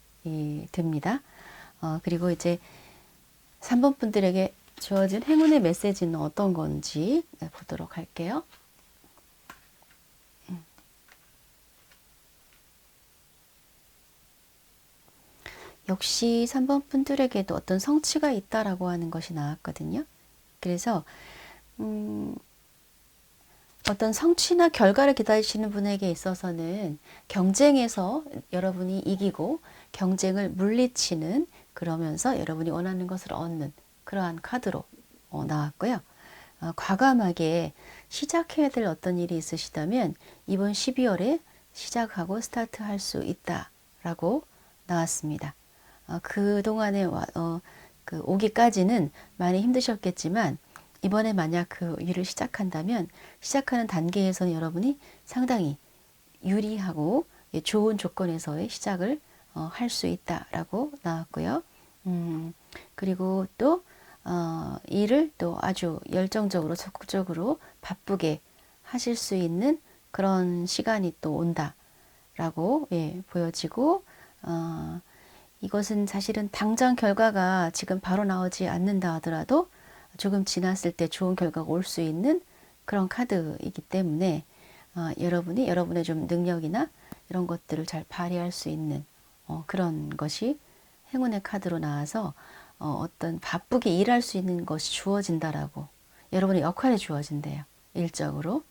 듭니다. 그리고 이제 3번 분들에게 주어진 행운의 메시지는 어떤 건지 보도록 할게요. 역시 3번 분들에게도 어떤 성취가 있다라고 하는 것이 나왔거든요. 그래서 어떤 성취나 결과를 기다리시는 분에게 있어서는 경쟁에서 여러분이 이기고 경쟁을 물리치는, 그러면서 여러분이 원하는 것을 얻는 그러한 카드로 나왔고요. 과감하게 시작해야 될 어떤 일이 있으시다면 이번 12월에 시작하고 스타트할 수 있다라고 나왔습니다. 그동안에 그 오기까지는 많이 힘드셨겠지만 이번에 만약 그 일을 시작한다면 시작하는 단계에서는 여러분이 상당히 유리하고 좋은 조건에서의 시작을 할 수 있다라고 나왔고요. 그리고 또 일을 또 아주 열정적으로 적극적으로 바쁘게 하실 수 있는 그런 시간이 또 온다라고 보여지고, 이것은 사실은 당장 결과가 지금 바로 나오지 않는다 하더라도 조금 지났을 때 좋은 결과가 올 수 있는 그런 카드이기 때문에 여러분이 여러분의 좀 능력이나 이런 것들을 잘 발휘할 수 있는 그런 것이 행운의 카드로 나와서 어떤 바쁘게 일할 수 있는 것이 주어진다라고, 여러분의 역할이 주어진대요. 일적으로.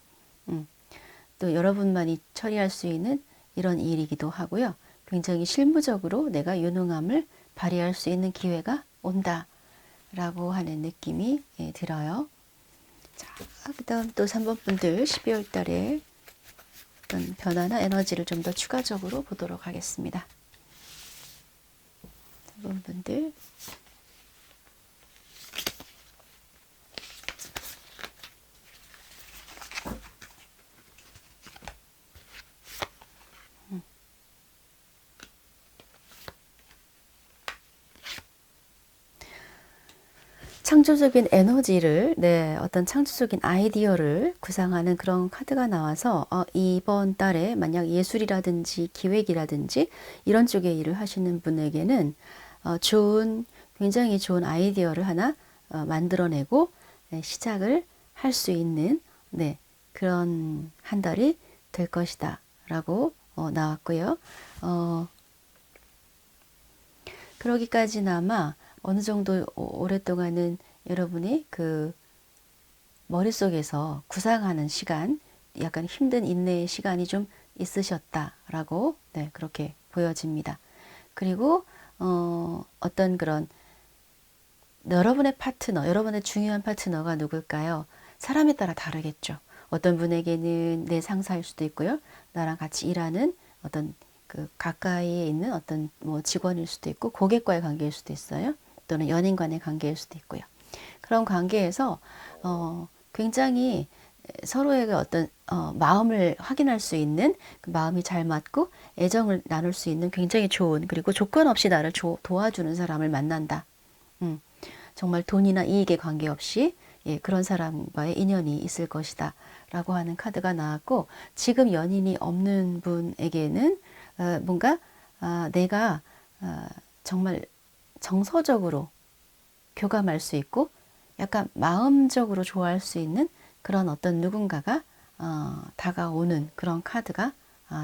또 여러분만이 처리할 수 있는 이런 일이기도 하고요. 굉장히 실무적으로 내가 유능함을 발휘할 수 있는 기회가 온다 라고 하는 느낌이 들어요. 자, 그 다음 또 3번 분들 12월 달에 어떤 변화나 에너지를 좀 더 추가적으로 보도록 하겠습니다. 3번 분들 창조적인 에너지를, 어떤 창조적인 아이디어를 구상하는 그런 카드가 나와서 이번 달에 만약 예술이라든지 기획이라든지 이런 쪽에 일을 하시는 분에게는 굉장히 좋은 아이디어를 하나 만들어내고 시작을 할 수 있는 그런 한 달이 될 것이다 라고 나왔고요. 그러기까지는 어느 정도 오랫동안은 여러분이 그 머릿속에서 구상하는 시간, 약간 힘든 인내의 시간이 좀 있으셨다라고 그렇게 보여집니다. 그리고 어떤 그런 여러분의 파트너, 여러분의 중요한 파트너가 누굴까요? 사람에 따라 다르겠죠. 어떤 분에게는 내 상사일 수도 있고요. 나랑 같이 일하는 어떤 그 가까이에 있는 어떤 뭐 직원일 수도 있고, 고객과의 관계일 수도 있어요. 또는 연인 간의 관계일 수도 있고요. 그런 관계에서 굉장히 서로에게 어떤 마음을 확인할 수 있는, 그 마음이 잘 맞고 애정을 나눌 수 있는 굉장히 좋은, 그리고 조건 없이 나를 도와주는 사람을 만난다. 정말 돈이나 이익에 관계없이 그런 사람과의 인연이 있을 것이다 라고 하는 카드가 나왔고, 지금 연인이 없는 분에게는 뭔가 내가 정말 정서적으로 교감할 수 있고 약간 마음적으로 좋아할 수 있는 그런 어떤 누군가가 다가오는 그런 카드가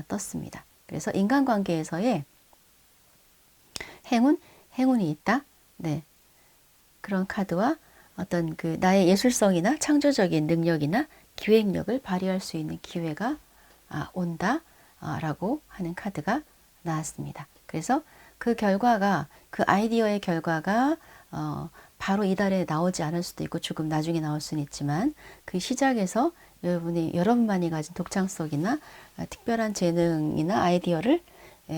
떴습니다. 그래서 인간관계에서의 행운이 있다. 그런 카드와 어떤 그 나의 예술성이나 창조적인 능력이나 기획력을 발휘할 수 있는 기회가 온다 라고 하는 카드가 나왔습니다. 그래서 그 결과가, 그 아이디어의 결과가 바로 이달에 나오지 않을 수도 있고 조금 나중에 나올 수는 있지만, 그 시작에서 여러분만이 가진 독창성이나 특별한 재능이나 아이디어를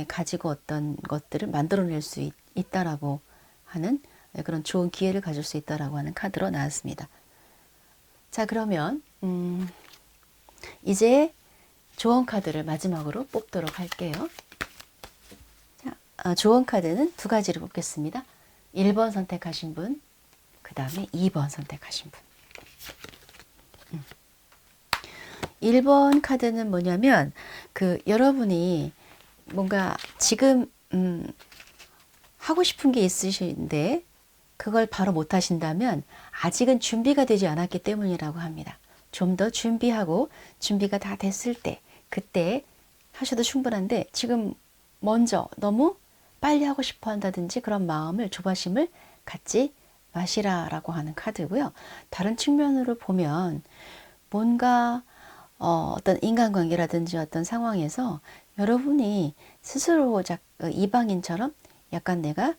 가지고 어떤 것들을 만들어낼 수 있다라고 하는 그런 좋은 기회를 가질 수 있다라고 하는 카드로 나왔습니다. 자, 그러면 이제 조언 카드를 마지막으로 뽑도록 할게요. 자, 조언 카드는 두 가지를 뽑겠습니다. 1번 선택하신 분, 그 다음에 2번 선택하신 분. 1번 카드는 뭐냐면, 여러분이 뭔가 지금 하고 싶은 게 있으신데 그걸 바로 못 하신다면 아직은 준비가 되지 않았기 때문이라고 합니다. 좀 더 준비하고 준비가 다 됐을 때, 그때 하셔도 충분한데, 지금 먼저 너무 빨리 하고 싶어 한다든지 그런 마음을, 조바심을 갖지 마시라라고 하는 카드고요. 다른 측면으로 보면 뭔가 어떤 인간관계라든지 어떤 상황에서 여러분이 스스로 이방인처럼 약간 내가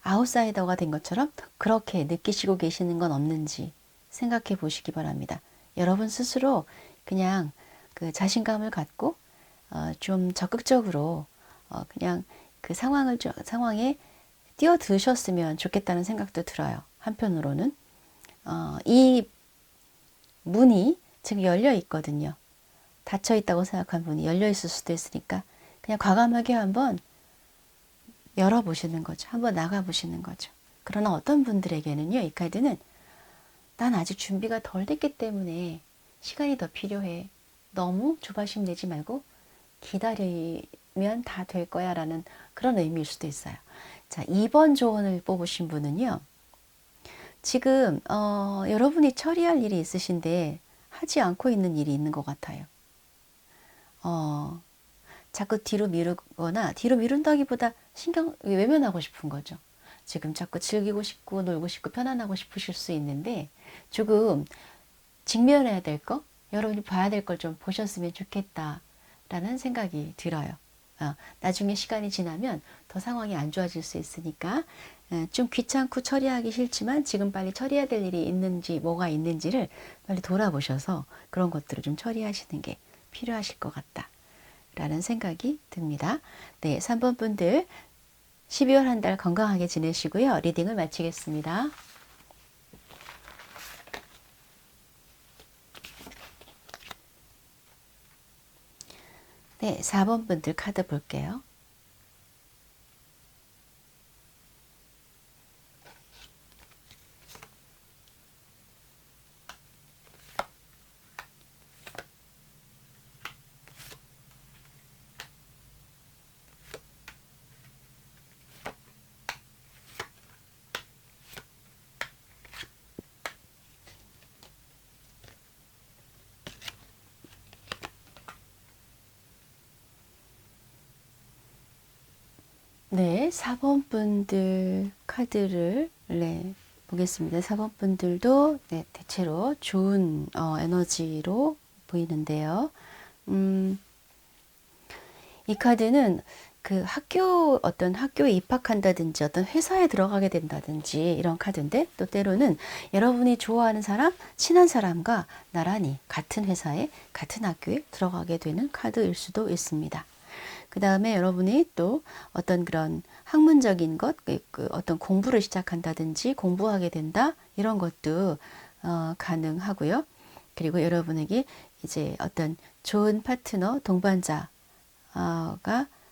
아웃사이더가 된 것처럼 그렇게 느끼시고 계시는 건 없는지 생각해 보시기 바랍니다. 여러분 스스로 그냥 그 자신감을 갖고 좀 적극적으로 그냥 그 상황에 뛰어드셨으면 좋겠다는 생각도 들어요. 한편으로는 이 문이 지금 열려 있거든요. 닫혀 있다고 생각한 문이 열려 있을 수도 있으니까 그냥 과감하게 한번 열어보시는 거죠. 한번 나가보시는 거죠. 그러나 어떤 분들에게는요, 이 카드는 난 아직 준비가 덜 됐기 때문에 시간이 더 필요해. 너무 조바심 내지 말고 기다리면 다 될 거야 라는 그런 의미일 수도 있어요. 자, 2번 조언을 뽑으신 분은요, 지금 여러분이 처리할 일이 있으신데 하지 않고 있는 일이 있는 것 같아요. 자꾸 뒤로 미루거나, 뒤로 미룬다기보다 외면하고 싶은 거죠. 지금 자꾸 즐기고 싶고 놀고 싶고 편안하고 싶으실 수 있는데 조금 직면해야 될 거, 여러분이 봐야 될 걸 좀 보셨으면 좋겠다라는 생각이 들어요. 나중에 시간이 지나면 더 상황이 안 좋아질 수 있으니까 좀 귀찮고 처리하기 싫지만 지금 빨리 처리해야 될 일이 있는지, 뭐가 있는지를 빨리 돌아보셔서 그런 것들을 좀 처리하시는 게 필요하실 것 같다 라는 생각이 듭니다. 네, 3번 분들 12월 한 달 건강하게 지내시고요. 리딩을 마치겠습니다. 네, 4번 분들 카드 볼게요. 네, 4번 분들 카드를 보겠습니다. 4번 분들도 대체로 좋은 에너지로 보이는데요. 이 카드는 어떤 학교에 입학한다든지 어떤 회사에 들어가게 된다든지 이런 카드인데, 또 때로는 여러분이 좋아하는 사람, 친한 사람과 나란히 같은 회사에, 같은 학교에 들어가게 되는 카드일 수도 있습니다. 그 다음에 여러분이 또 어떤 그런 학문적인 것, 어떤 공부를 시작한다든지 공부하게 된다, 이런 것도 가능하고요. 그리고 여러분에게 이제 어떤 좋은 파트너, 동반자가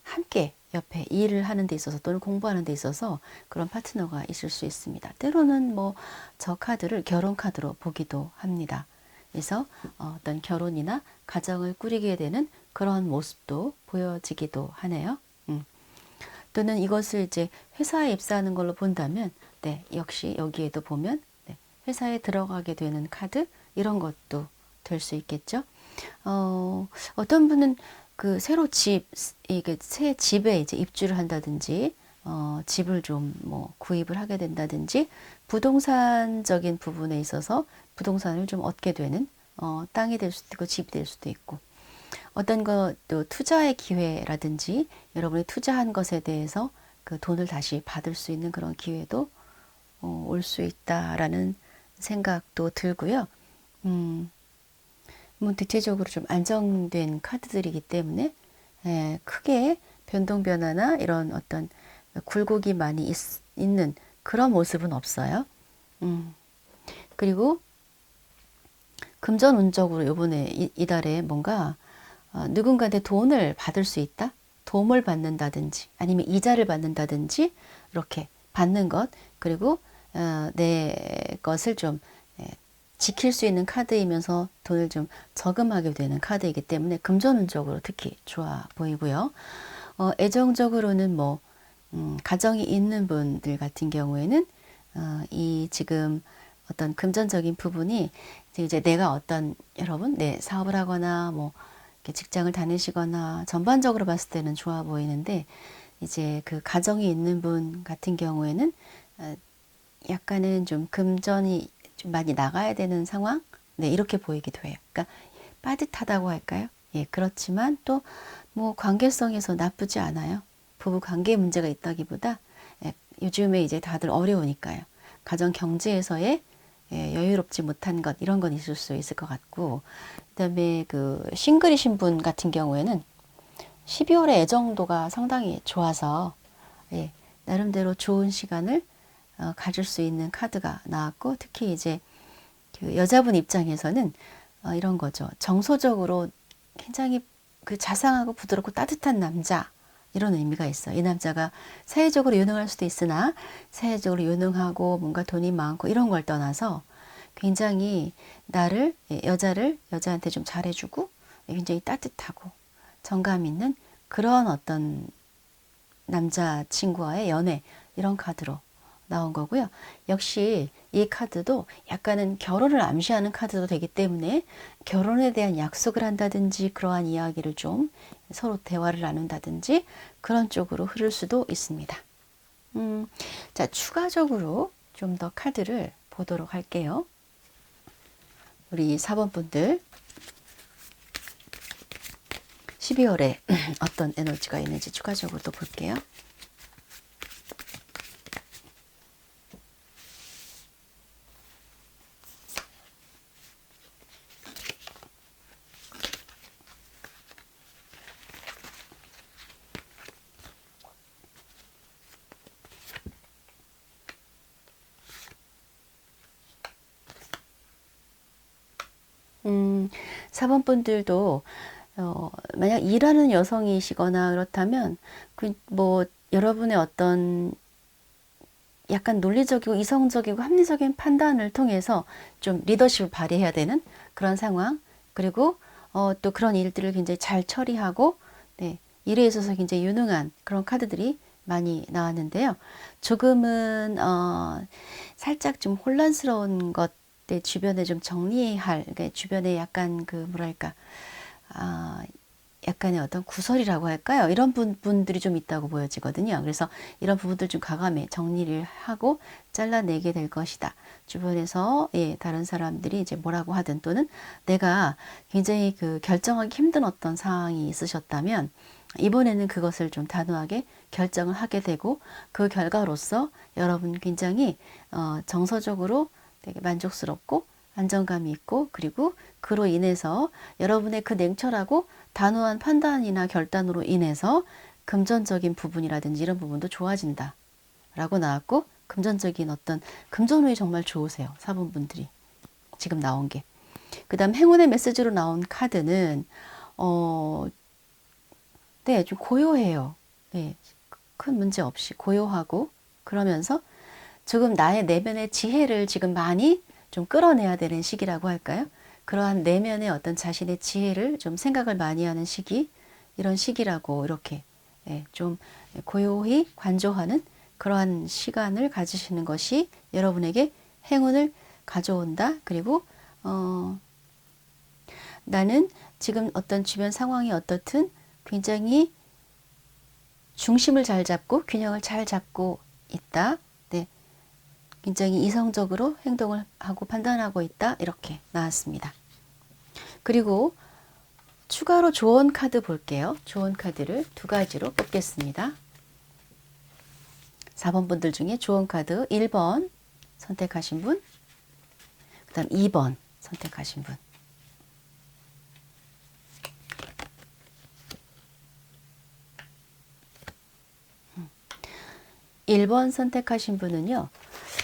함께 옆에 일을 하는 데 있어서 또는 공부하는 데 있어서 그런 파트너가 있을 수 있습니다. 때로는 저 카드를 결혼 카드로 보기도 합니다. 그래서 어떤 결혼이나 가정을 꾸리게 되는 그런 모습도 보여지기도 하네요. 또는 이것을 이제 회사에 입사하는 걸로 본다면, 역시 여기에도 보면 회사에 들어가게 되는 카드, 이런 것도 될 수 있겠죠. 어떤 분은 새로 새 집에 이제 입주를 한다든지, 집을 좀 구입을 하게 된다든지, 부동산적인 부분에 있어서 부동산을 좀 얻게 되는, 땅이 될 수도 있고 집이 될 수도 있고, 어떤 것또 투자의 기회라든지 여러분이 투자한 것에 대해서 그 돈을 다시 받을 수 있는 그런 기회도 올 수 있다라는 생각도 들고요. 뭐 대체적으로 좀 안정된 카드들이기 때문에 크게 변동 변화나 이런 어떤 굴곡이 많이 있는 그런 모습은 없어요. 그리고 금전운적으로 이번에 이달에 뭔가 누군가한테 돈을 받을 수 있다? 도움을 받는다든지 아니면 이자를 받는다든지 이렇게 받는 것 그리고 내 것을 좀 지킬 수 있는 카드이면서 돈을 좀 저금하게 되는 카드이기 때문에 금전운적으로 특히 좋아 보이고요. 애정적으로는 뭐 가정이 있는 분들 같은 경우에는 이 지금 어떤 금전적인 부분이 이제 내가 어떤 여러분 내 사업을 하거나 뭐 직장을 다니시거나 전반적으로 봤을 때는 좋아 보이는데 이제 그 가정이 있는 분 같은 경우에는 약간은 좀 금전이 좀 많이 나가야 되는 상황? 네, 이렇게 보이기도 해요. 그러니까 빠듯하다고 할까요? 예, 그렇지만 또 뭐 관계성에서 나쁘지 않아요. 부부 관계 문제가 있다기보다 요즘에 이제 다들 어려우니까요. 가정 경제에서의 여유롭지 못한 것 이런 건 있을 수 있을 것 같고 그다음에 그 싱글이신 분 같은 경우에는 12월에 애정도가 상당히 좋아서 나름대로 좋은 시간을 가질 수 있는 카드가 나왔고 특히 이제 그 여자분 입장에서는 이런 거죠. 정서적으로 굉장히 그 자상하고 부드럽고 따뜻한 남자 이런 의미가 있어요. 이 남자가 사회적으로 유능할 수도 있으나 사회적으로 유능하고 뭔가 돈이 많고 이런 걸 떠나서 굉장히 나를 여자한테 좀 잘해주고 굉장히 따뜻하고 정감 있는 그런 어떤 남자친구와의 연애 이런 카드로 나온 거고요. 역시 이 카드도 약간은 결혼을 암시하는 카드도 되기 때문에 결혼에 대한 약속을 한다든지 그러한 이야기를 좀 서로 대화를 나눈다든지 그런 쪽으로 흐를 수도 있습니다. 자, 추가적으로 좀 더 카드를 보도록 할게요. 우리 4번 분들 12월에 어떤 에너지가 있는지 추가적으로 또 볼게요. 음, 4번 분들도 만약 일하는 여성이시거나 그렇다면 뭐 여러분의 어떤 약간 논리적이고 이성적이고 합리적인 판단을 통해서 좀 리더십을 발휘해야 되는 그런 상황 그리고 또 그런 일들을 굉장히 잘 처리하고 네, 일에 있어서 굉장히 유능한 그런 카드들이 많이 나왔는데요. 조금은 살짝 좀 혼란스러운 것들 주변에 좀 정리할 그러니까 주변에 약간 그 뭐랄까 약간의 어떤 구설이라고 할까요? 이런 분들이 좀 있다고 보여지거든요. 그래서 이런 부분들 좀 과감히 정리를 하고 잘라내게 될 것이다. 주변에서 다른 사람들이 이제 뭐라고 하든 또는 내가 굉장히 그 결정하기 힘든 어떤 상황이 있으셨다면 이번에는 그것을 좀 단호하게 결정을 하게 되고 그 결과로서 여러분 굉장히 정서적으로 되게 만족스럽고 안정감이 있고 그리고 그로 인해서 여러분의 그 냉철하고 단호한 판단이나 결단으로 인해서 금전적인 부분이라든지 이런 부분도 좋아진다 라고 나왔고 금전적인 어떤 금전운이 정말 좋으세요. 4번 분들이 지금 나온 게. 그 다음 행운의 메시지로 나온 카드는 네, 좀 고요해요. 네, 큰 문제 없이 고요하고 그러면서 조금 나의 내면의 지혜를 지금 많이 좀 끌어내야 되는 시기라고 할까요? 그러한 내면의 어떤 자신의 지혜를 좀 생각을 많이 하는 시기, 이런 시기라고 이렇게 좀 고요히 관조하는 그러한 시간을 가지시는 것이 여러분에게 행운을 가져온다. 그리고 나는 지금 어떤 주변 상황이 어떻든 굉장히 중심을 잘 잡고 균형을 잘 잡고 있다. 네, 굉장히 이성적으로 행동을 하고 판단하고 있다. 이렇게 나왔습니다. 그리고 추가로 조언 카드 볼게요. 조언 카드를 두 가지로 뽑겠습니다. 4번 분들 중에 조언 카드 1번 선택하신 분, 그 다음 2번 선택하신 분. 1번 선택하신 분은요.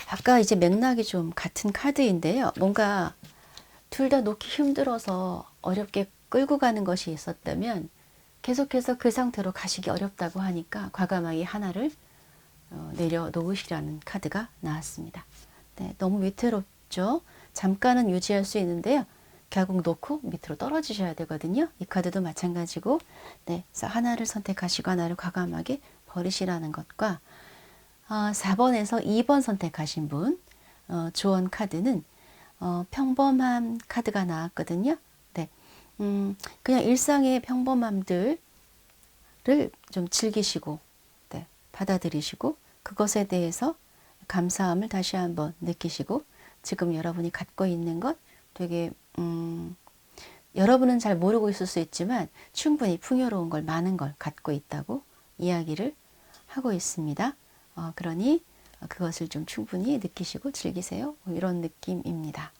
아까 이제 맥락이 좀 같은 카드인데요. 뭔가 둘 다 놓기 힘들어서 어렵게 끌고 가는 것이 있었다면 계속해서 그 상태로 가시기 어렵다고 하니까 과감하게 하나를 내려놓으시라는 카드가 나왔습니다. 네, 너무 위태롭죠? 잠깐은 유지할 수 있는데요. 결국 놓고 밑으로 떨어지셔야 되거든요. 이 카드도 마찬가지고, 네, 그래서 하나를 선택하시고 하나를 과감하게 버리시라는 것과 4번에서 2번 선택하신 분 조언 카드는 평범한 카드가 나왔거든요. 네, 그냥 일상의 평범함들을 좀 즐기시고, 네, 받아들이시고 그것에 대해서 감사함을 다시 한번 느끼시고, 지금 여러분이 갖고 있는 것 되게 여러분은 잘 모르고 있을 수 있지만 충분히 풍요로운 걸, 많은 걸 갖고 있다고 이야기를 하고 있습니다. 그러니 그것을 좀 충분히 느끼시고 즐기세요. 이런 느낌입니다.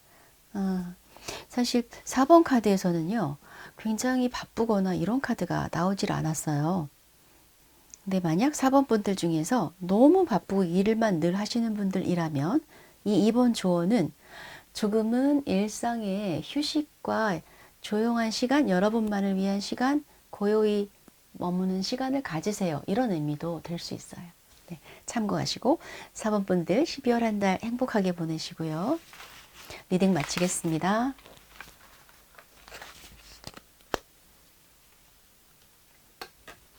사실 4번 카드에서는요, 굉장히 바쁘거나 이런 카드가 나오질 않았어요. 근데 만약 4번 분들 중에서 너무 바쁘고 일만 늘 하시는 분들이라면 이 2번 조언은 조금은 일상의 휴식과 조용한 시간, 여러분만을 위한 시간, 고요히 머무는 시간을 가지세요. 이런 의미도 될 수 있어요. 네, 참고하시고 4번 분들 12월 한 달 행복하게 보내시고요. 리딩 마치겠습니다.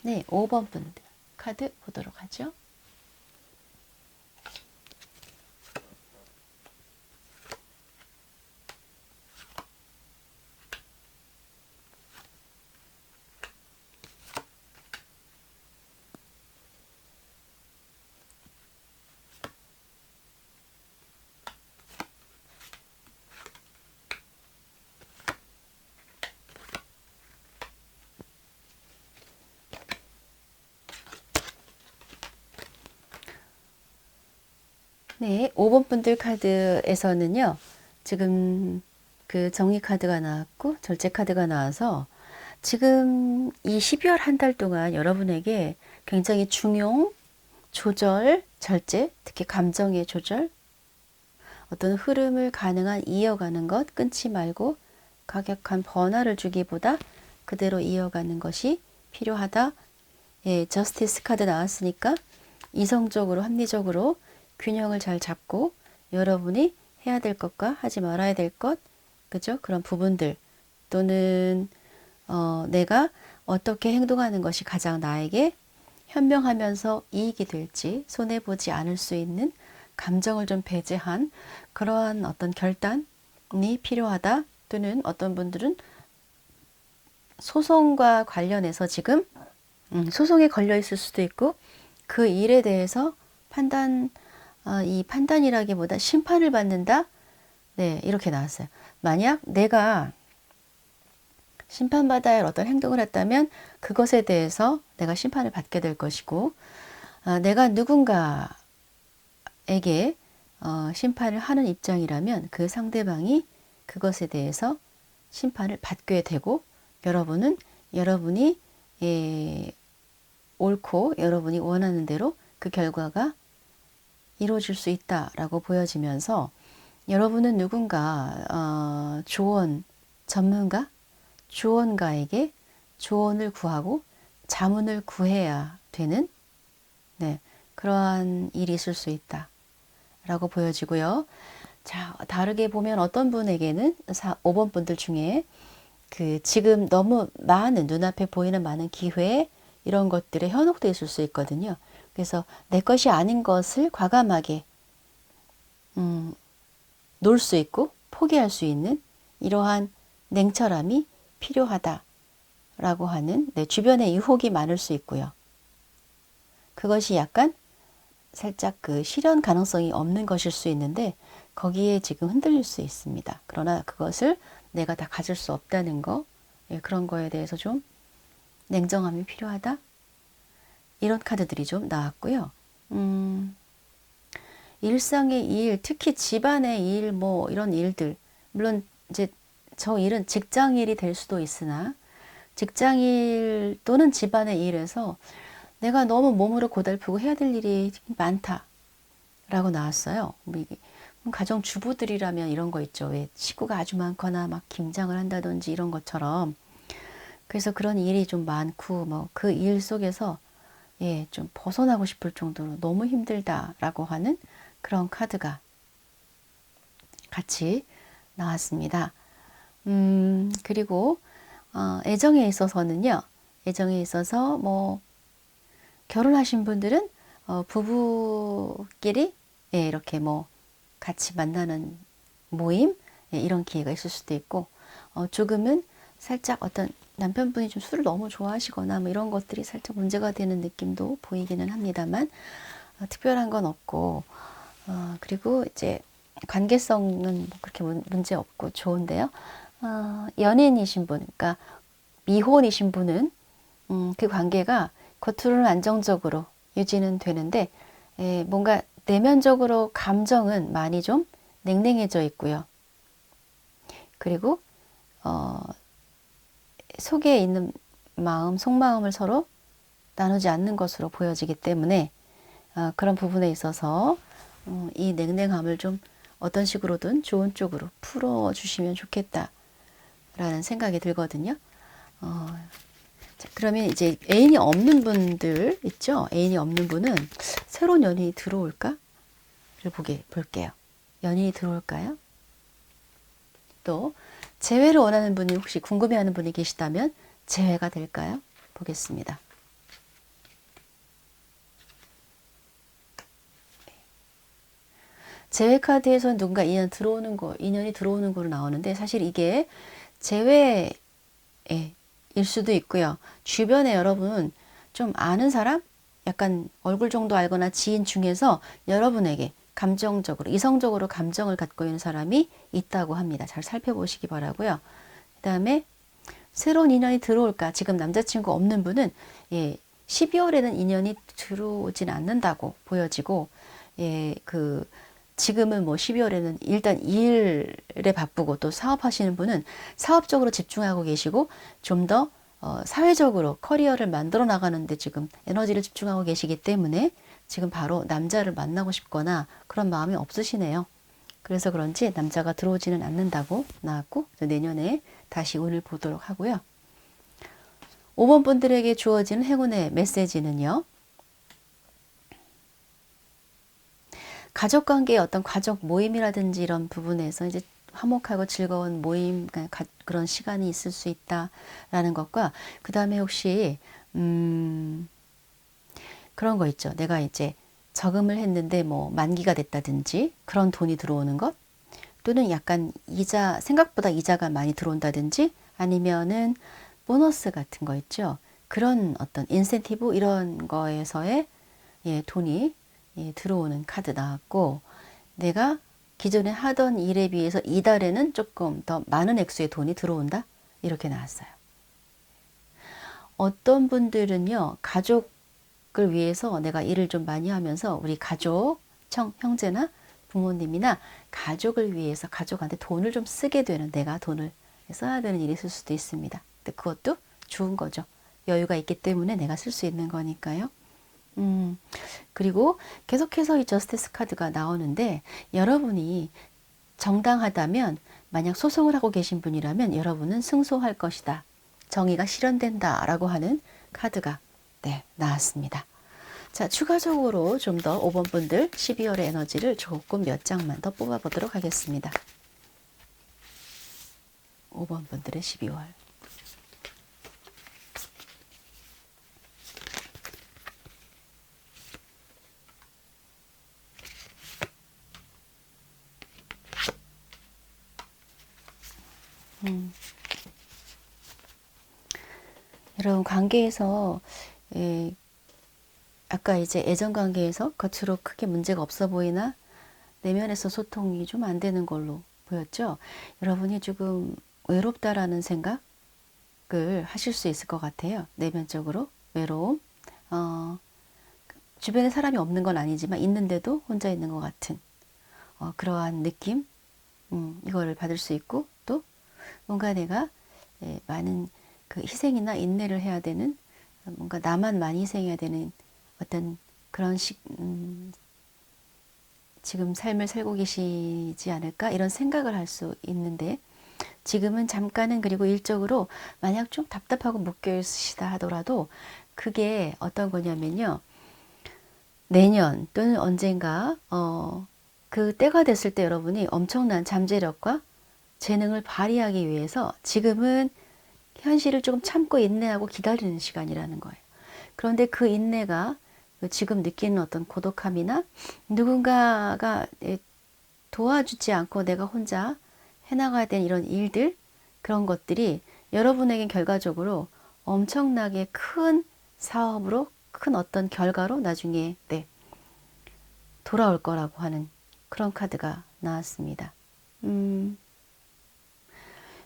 네, 5번 분들 카드 보도록 하죠. 네, 5번 분들 카드에서는요, 지금 그 정의 카드가 나왔고, 절제 카드가 나와서 지금 이 12월 한 달 동안 여러분에게 굉장히 중용, 조절, 절제, 특히 감정의 조절, 어떤 흐름을 가능한 이어가는 것, 끊지 말고 가격한 변화를 주기보다 그대로 이어가는 것이 필요하다. 예, 저스티스 카드 나왔으니까 이성적으로, 합리적으로 균형을 잘 잡고 여러분이 해야 될 것과 하지 말아야 될 것, 그죠? 그런 부분들 또는 내가 어떻게 행동하는 것이 가장 나에게 현명하면서 이익이 될지 손해보지 않을 수 있는 감정을 좀 배제한 그러한 어떤 결단이 필요하다. 또는 어떤 분들은 소송과 관련해서 지금 소송에 걸려 있을 수도 있고 그 일에 대해서 이 판단이라기보다 심판을 받는다. 네, 이렇게 나왔어요. 만약 내가 심판받아야 할 어떤 행동을 했다면 그것에 대해서 내가 심판을 받게 될 것이고, 내가 누군가에게 심판을 하는 입장이라면 그 상대방이 그것에 대해서 심판을 받게 되고, 여러분이 옳고 여러분이 원하는 대로 그 결과가 이루어질 수 있다라고 보여지면서, 여러분은 누군가 전문가, 조언가에게 조언을 구하고 자문을 구해야 되는, 네, 그러한 일이 있을 수 있다라고 보여지고요. 자, 다르게 보면 어떤 분에게는 5번 분들 중에 지금 너무 많은 눈앞에 보이는 많은 기회 이런 것들에 현혹되어 있을 수 있거든요. 그래서 내 것이 아닌 것을 과감하게 놓을 수 있고 포기할 수 있는 이러한 냉철함이 필요하다라고 하는, 네, 주변에 유혹이 많을 수 있고요. 그것이 약간 살짝 실현 가능성이 없는 것일 수 있는데 거기에 지금 흔들릴 수 있습니다. 그러나 그것을 내가 다 가질 수 없다는 거, 예, 그런 거에 대해서 좀 냉정함이 필요하다. 이런 카드들이 좀 나왔고요. 일상의 일, 특히 집안의 일, 뭐 이런 일들. 물론 이제 저 일은 직장 일이 될 수도 있으나 직장 일 또는 집안의 일에서 내가 너무 몸으로 고달프고 해야 될 일이 많다라고 나왔어요. 가정 주부들이라면 이런 거 있죠. 왜 식구가 아주 많거나 막 김장을 한다든지 이런 것처럼. 그래서 그런 일이 좀 많고 뭐 그 일 속에서 예, 좀 벗어나고 싶을 정도로 너무 힘들다라고 하는 그런 카드가 같이 나왔습니다. 그리고 애정에 있어서는요. 애정에 있어서 뭐 결혼하신 분들은 부부끼리 예, 이렇게 뭐 같이 만나는 모임 예, 이런 기회가 있을 수도 있고 조금은 살짝 어떤 남편분이 좀 술을 너무 좋아하시거나 뭐 이런 것들이 살짝 문제가 되는 느낌도 보이기는 합니다만 특별한 건 없고 그리고 이제 관계성은 뭐 그렇게 문제 없고 좋은데요. 연인이신 분, 그러니까 미혼이신 분은 그 관계가 겉으로는 안정적으로 유지는 되는데 뭔가 내면적으로 감정은 많이 좀 냉랭해져 있고요. 그리고 속에 있는 마음, 속마음을 서로 나누지 않는 것으로 보여지기 때문에 그런 부분에 있어서 이 냉랭함을 좀 어떤 식으로든 좋은 쪽으로 풀어주시면 좋겠다라는 생각이 들거든요. 자, 그러면 이제 애인이 없는 분들 있죠? 애인이 없는 분은 새로운 연인이 들어올까?를 볼게요. 연인이 들어올까요? 또 재회를 원하는 분이 혹시 궁금해하는 분이 계시다면 재회가 될까요? 보겠습니다. 재회 카드에서는 누군가 인연이 들어오는 거로 나오는데 사실 이게 재회일 수도 있고요. 주변에 여러분 좀 아는 사람? 약간 얼굴 정도 알거나 지인 중에서 여러분에게 감정적으로, 이성적으로 감정을 갖고 있는 사람이 있다고 합니다. 잘 살펴보시기 바라고요. 그 다음에 새로운 인연이 들어올까? 지금 남자친구 없는 분은 12월에는 인연이 들어오진 않는다고 보여지고 지금은 뭐 12월에는 일단 일에 바쁘고 또 사업하시는 분은 사업적으로 집중하고 계시고 좀 더 사회적으로 커리어를 만들어 나가는데 지금 에너지를 집중하고 계시기 때문에 지금 바로 남자를 만나고 싶거나 그런 마음이 없으시네요. 그래서 그런지 남자가 들어오지는 않는다고 나왔고 내년에 다시 운을 보도록 하고요. 5번 분들에게 주어지는 행운의 메시지는요. 가족관계의 어떤 가족 모임이라든지 이런 부분에서 이제 화목하고 즐거운 모임, 그런 시간이 있을 수 있다라는 것과 그 다음에 혹시 그런 거 있죠. 내가 이제 저금을 했는데 뭐 만기가 됐다든지 그런 돈이 들어오는 것 또는 약간 생각보다 이자가 많이 들어온다든지 아니면은 보너스 같은 거 있죠. 그런 어떤 인센티브 이런 거에서의 돈이 들어오는 카드 나왔고 내가 기존에 하던 일에 비해서 이달에는 조금 더 많은 액수의 돈이 들어온다 이렇게 나왔어요. 어떤 분들은요 가족을 위해서 내가 일을 좀 많이 하면서 우리 가족, 형제나 부모님이나 가족을 위해서 가족한테 돈을 좀 쓰게 되는 내가 돈을 써야 되는 일이 있을 수도 있습니다. 근데 그것도 좋은 거죠. 여유가 있기 때문에 내가 쓸 수 있는 거니까요. 그리고 계속해서 이 저스티스 카드가 나오는데 여러분이 정당하다면 만약 소송을 하고 계신 분이라면 여러분은 승소할 것이다. 정의가 실현된다 라고 하는 카드가 나왔습니다. 자, 추가적으로 좀 더 5번 분들 12월의 에너지를 조금 몇 장만 더 뽑아보도록 하겠습니다. 5번 분들의 12월. 여러분 관계에서 아까 이제 애정 관계에서 겉으로 크게 문제가 없어 보이나 내면에서 소통이 좀 안 되는 걸로 보였죠. 여러분이 조금 외롭다라는 생각 하실 수 있을 것 같아요. 내면적으로 외로움, 주변에 사람이 없는 건 아니지만 있는데도 혼자 있는 것 같은 그러한 느낌, 이거를 받을 수 있고, 또 뭔가 내가 많은 그 희생이나 인내를 해야 되는, 뭔가 나만 많이 희생해야 되는 어떤 그런 지금 삶을 살고 계시지 않을까 이런 생각을 할 수 있는데, 지금은 잠깐은, 그리고 일적으로 만약 좀 답답하고 묶여 있으시다 하더라도 그게 어떤 거냐면요, 내년 또는 언젠가 그 때가 됐을 때 여러분이 엄청난 잠재력과 재능을 발휘하기 위해서 지금은 현실을 조금 참고 인내하고 기다리는 시간이라는 거예요. 그런데 그 인내가 지금 느끼는 어떤 고독함이나 누군가가 도와주지 않고 내가 혼자 해나가야 되는 이런 일들, 그런 것들이 여러분에겐 결과적으로 엄청나게 큰 사업으로, 큰 어떤 결과로 나중에 돌아올 거라고 하는 그런 카드가 나왔습니다.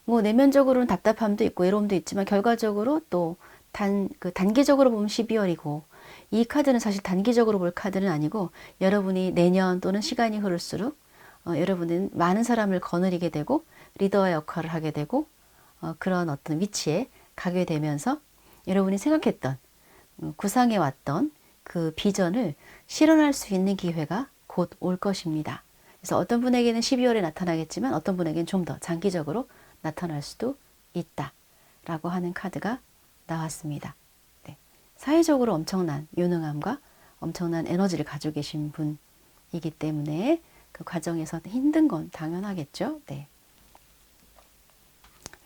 뭐 내면적으로는 답답함도 있고 외로움도 있지만 결과적으로 또 단기적으로 보면 12월이고, 이 카드는 사실 단기적으로 볼 카드는 아니고, 여러분이 내년 또는 시간이 흐를수록 여러분은 많은 사람을 거느리게 되고 리더의 역할을 하게 되고 그런 어떤 위치에 가게 되면서 여러분이 생각했던 구상해 왔던 그 비전을 실현할 수 있는 기회가 곧 올 것입니다. 그래서 어떤 분에게는 12월에 나타나겠지만 어떤 분에게는 좀 더 장기적으로 나타날 수도 있다 라고 하는 카드가 나왔습니다. 네. 사회적으로 엄청난 유능함과 엄청난 에너지를 가지고 계신 분이기 때문에 그 과정에서 힘든 건 당연하겠죠. 네.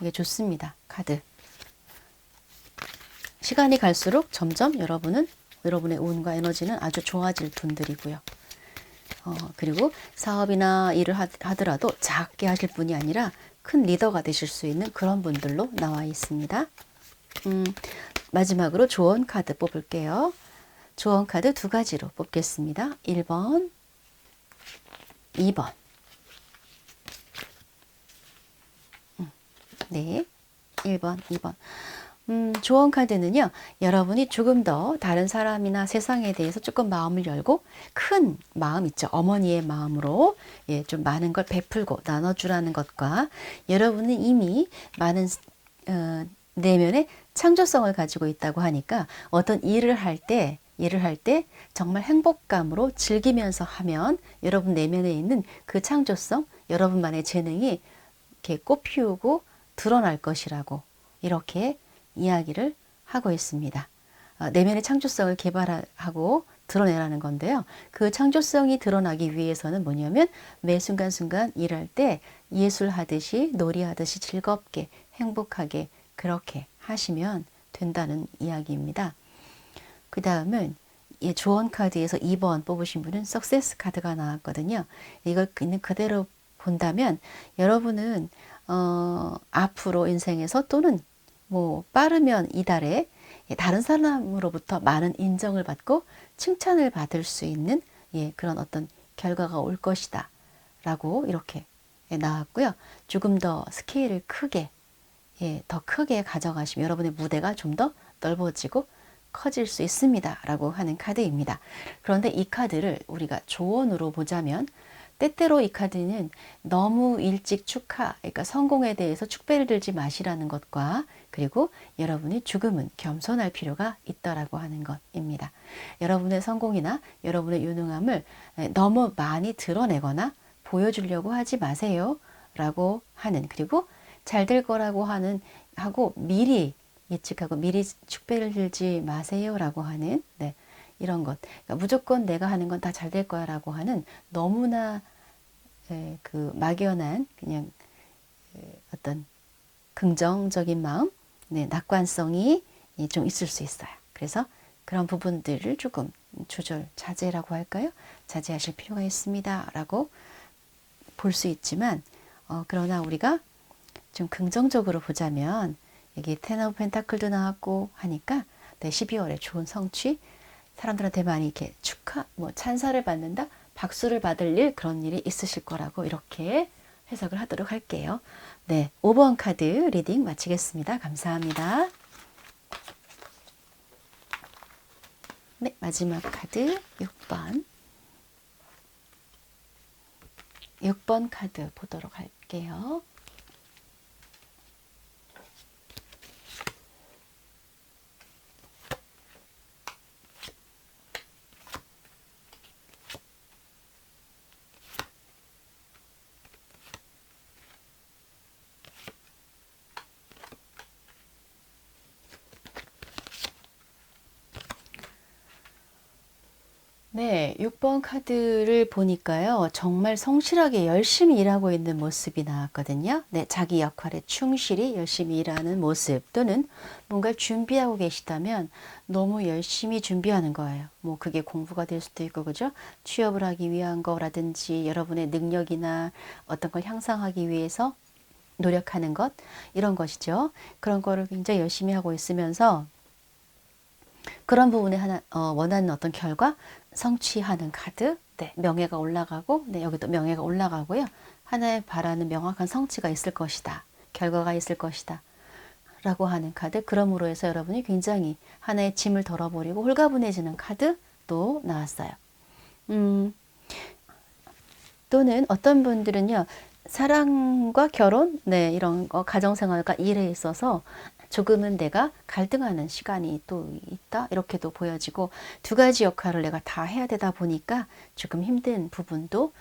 이게 좋습니다. 카드. 시간이 갈수록 점점 여러분의 운과 에너지는 아주 좋아질 분들이고요. 그리고 사업이나 일을 하더라도 작게 하실 분이 아니라 큰 리더가 되실 수 있는 그런 분들로 나와 있습니다. 마지막으로 조언 카드 뽑을게요. 조언 카드 두 가지로 뽑겠습니다. 1번, 2번. 네, 1번, 2번. 조언 카드는요, 여러분이 조금 더 다른 사람이나 세상에 대해서 조금 마음을 열고, 큰 마음 있죠. 어머니의 마음으로 좀 많은 걸 베풀고 나눠주라는 것과, 여러분은 이미 많은 내면의 창조성을 가지고 있다고 하니까 어떤 일을 할 때 정말 행복감으로 즐기면서 하면 여러분 내면에 있는 그 창조성, 여러분만의 재능이 이렇게 꽃피우고 드러날 것이라고 이렇게 이야기를 하고 있습니다. 내면의 창조성을 개발하고 드러내라는 건데요. 그 창조성이 드러나기 위해서는 뭐냐면 매 순간순간 일할 때 예술하듯이 놀이하듯이 즐겁게 행복하게 그렇게 하시면 된다는 이야기입니다. 그 다음은 조언 카드에서 2번 뽑으신 분은 석세스 카드가 나왔거든요. 이걸 있는 그대로 본다면 여러분은 앞으로 인생에서 또는 뭐 빠르면 이달에 다른 사람으로부터 많은 인정을 받고 칭찬을 받을 수 있는 그런 어떤 결과가 올 것이다 라고 이렇게 나왔고요. 조금 더 스케일을 크게 더 크게 가져가시면 여러분의 무대가 좀 더 넓어지고 커질 수 있습니다 라고 하는 카드입니다. 그런데 이 카드를 우리가 조언으로 보자면 때때로 이 카드는 너무 일찍 그러니까 성공에 대해서 축배를 들지 마시라는 것과, 그리고 여러분이 조금은 겸손할 필요가 있다라고 하는 것입니다. 여러분의 성공이나 여러분의 유능함을 너무 많이 드러내거나 보여주려고 하지 마세요 라고 하는, 그리고 잘 될 거라고 하고 미리 예측하고 미리 축배를 들지 마세요 라고 하는 이런 것. 그러니까 무조건 내가 하는 건 다 잘 될 거야 라고 하는 너무나 그 막연한 그냥 어떤 긍정적인 마음, 낙관성이 좀 있을 수 있어요. 그래서 그런 부분들을 조금 자제라고 할까요? 자제하실 필요가 있습니다 라고 볼 수 있지만, 그러나 우리가 좀 긍정적으로 보자면 여기 텐 오브 펜타클도 나왔고 하니까 12월에 좋은 성취, 사람들한테 많이 이렇게 찬사를 받는다, 박수를 받을 일, 그런 일이 있으실 거라고 이렇게 해석을 하도록 할게요. 네, 5번 카드 리딩 마치겠습니다. 감사합니다. 네, 마지막 카드 6번. 6번 카드 보도록 할게요. 네, 6번 카드를 보니까요. 정말 성실하게 열심히 일하고 있는 모습이 나왔거든요. 네, 자기 역할에 충실히 열심히 일하는 모습 또는 뭔가를 준비하고 계시다면 너무 열심히 준비하는 거예요. 뭐 그게 공부가 될 수도 있고 그죠? 취업을 하기 위한 거라든지 여러분의 능력이나 어떤 걸 향상하기 위해서 노력하는 것 이런 것이죠. 그런 거를 굉장히 열심히 하고 있으면서 그런 부분에 원하는 어떤 결과 성취하는 카드, 네, 명예가 올라가고, 네, 여기도 명예가 올라가고요. 하나의 바라는 명확한 성취가 있을 것이다. 결과가 있을 것이다. 라고 하는 카드. 그러므로 해서 여러분이 굉장히 하나의 짐을 덜어버리고 홀가분해지는 카드도 나왔어요. 또는 어떤 분들은요, 사랑과 결혼, 네, 이런 거, 가정생활과 일에 있어서 조금은 내가 갈등하는 시간이 또 있다 이렇게도 보여지고 두 가지 역할을 내가 다 해야 되다 보니까 조금 힘든 부분도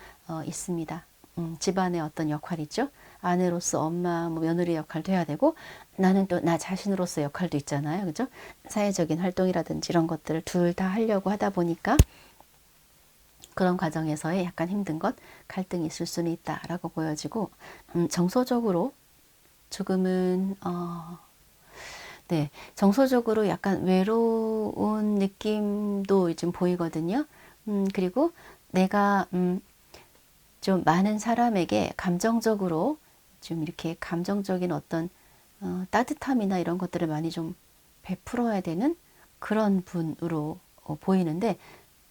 있습니다. 집안의 어떤 역할이죠. 아내로서 엄마, 뭐 며느리 역할도 해야 되고 나는 또 나 자신으로서 역할도 있잖아요. 그죠? 사회적인 활동이라든지 이런 것들을 둘 다 하려고 하다 보니까 그런 과정에서의 약간 힘든 것, 갈등이 있을 수는 있다라고 보여지고 정서적으로 조금은 네, 정서적으로 약간 외로운 느낌도 좀 보이거든요. 그리고 내가 좀 많은 사람에게 감정적으로 좀 이렇게 감정적인 어떤 따뜻함이나 이런 것들을 많이 좀 베풀어야 되는 그런 분으로 보이는데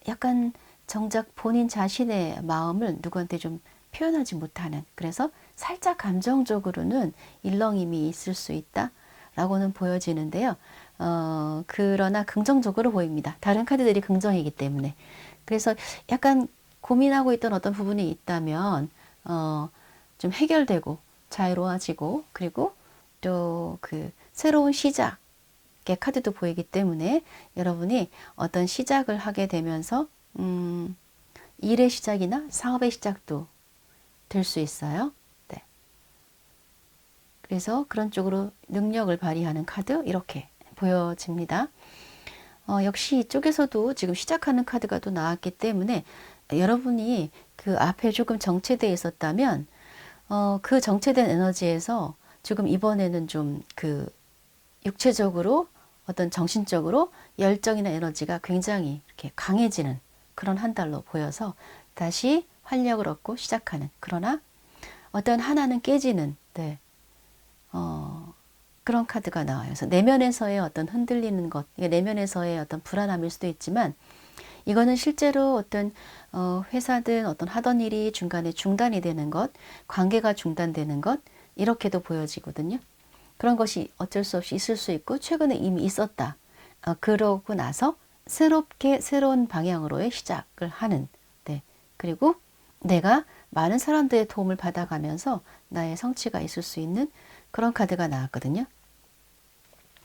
약간 정작 본인 자신의 마음을 누구한테 좀 표현하지 못하는 그래서 살짝 감정적으로는 일렁임이 있을 수 있다. 라고는 보여지는데요. 그러나 긍정적으로 보입니다. 다른 카드들이 긍정이기 때문에. 그래서 약간 고민하고 있던 어떤 부분이 있다면, 좀 해결되고, 자유로워지고, 그리고 또 그 새로운 시작의 카드도 보이기 때문에 여러분이 어떤 시작을 하게 되면서, 일의 시작이나 사업의 시작도 될 수 있어요. 그래서 그런 쪽으로 능력을 발휘하는 카드 이렇게 보여집니다. 역시 이쪽에서도 지금 시작하는 카드가 또 나왔기 때문에 여러분이 그 앞에 조금 정체되어 있었다면 그 정체된 에너지에서 지금 이번에는 좀 그 육체적으로 어떤 정신적으로 열정이나 에너지가 굉장히 이렇게 강해지는 그런 한 달로 보여서 다시 활력을 얻고 시작하는 그러나 어떤 하나는 깨지는 네. 그런 카드가 나와요. 그래서 내면에서의 어떤 흔들리는 것, 내면에서의 어떤 불안함일 수도 있지만 이거는 실제로 어떤 회사든 어떤 하던 일이 중간에 중단이 되는 것, 관계가 중단되는 것 이렇게도 보여지거든요. 그런 것이 어쩔 수 없이 있을 수 있고 최근에 이미 있었다. 그러고 나서 새롭게 새로운 방향으로의 시작을 하는 네. 그리고 내가 많은 사람들의 도움을 받아가면서 나의 성취가 있을 수 있는 그런 카드가 나왔거든요.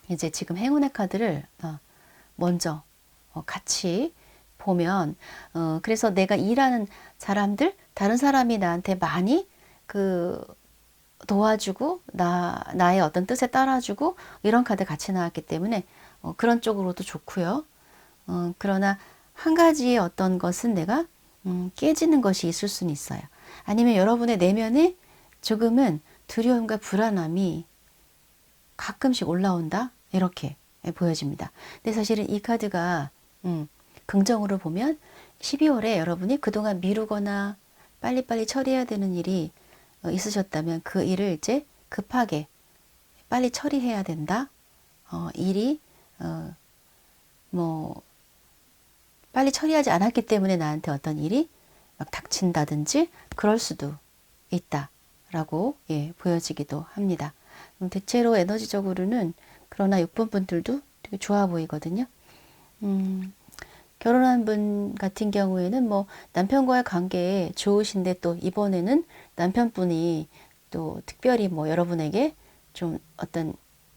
이제 지금 행운의 카드를 먼저 같이 보면 그래서 내가 일하는 사람들 다른 사람이 나한테 많이 그 도와주고 나의 어떤 뜻에 따라주고 이런 카드 같이 나왔기 때문에 그런 쪽으로도 좋고요. 그러나 한 가지의 어떤 것은 내가 깨지는 것이 있을 수는 있어요. 아니면 여러분의 내면에 조금은 두려움과 불안함이 가끔씩 올라온다 이렇게 보여집니다. 근데 사실은 이 카드가 긍정으로 보면 12월에 여러분이 그동안 미루거나 빨리빨리 처리해야 되는 일이 있으셨다면 그 일을 이제 급하게 빨리 처리해야 된다. 일이 뭐 빨리 처리하지 않았기 때문에 나한테 어떤 일이 막 닥친다든지 그럴 수도 있다. 라고 예, 보여지기도 합니다. 대체로 에너지적으로는 그러나 6번 분들도 되게 좋아 보이거든요. 결혼한 분 같은 경우에는 뭐 남편과의 관계에 좋으신데 또 이번에는 남편분이 또 특별히 뭐 여러분에게 좀 어떤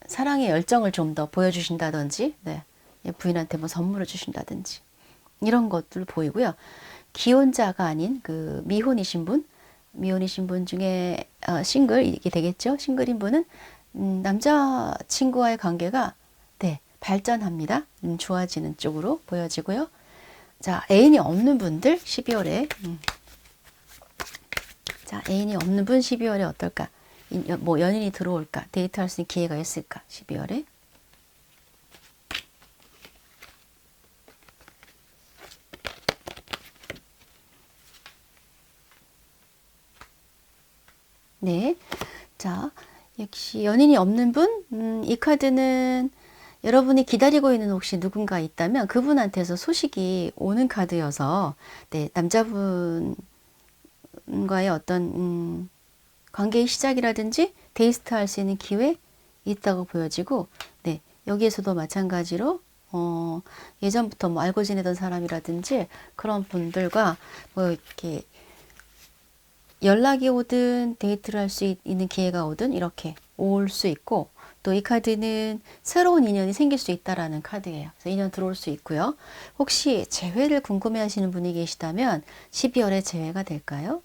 사랑의 열정을 좀 더 보여주신다든지, 네. 부인한테 뭐 선물을 주신다든지 이런 것들 보이고요. 기혼자가 아닌 그 미혼이신 분 중에 싱글 이게 되겠죠. 싱글인 분은 남자친구와의 관계가 네, 발전합니다. 좋아지는 쪽으로 보여지고요. 자, 애인이 없는 분들 12월에 자, 애인이 없는 분 12월에 어떨까? 뭐 연인이 들어올까? 데이트할 수 있는 기회가 있을까? 12월에. 네. 자, 역시 연인이 없는 분? 이 카드는 여러분이 기다리고 있는 혹시 누군가 있다면 그분한테서 소식이 오는 카드여서 네, 남자분과의 어떤 관계의 시작이라든지 데이트 할 수 있는 기회 있다고 보여지고 네, 여기에서도 마찬가지로 예전부터 뭐 알고 지내던 사람이라든지 그런 분들과 뭐 이렇게 연락이 오든 데이트를 할 수 있는 기회가 오든 이렇게 올 수 있고 또 이 카드는 새로운 인연이 생길 수 있다라는 카드예요. 그래서 인연 들어올 수 있고요. 혹시 재회를 궁금해 하시는 분이 계시다면 12월에 재회가 될까요?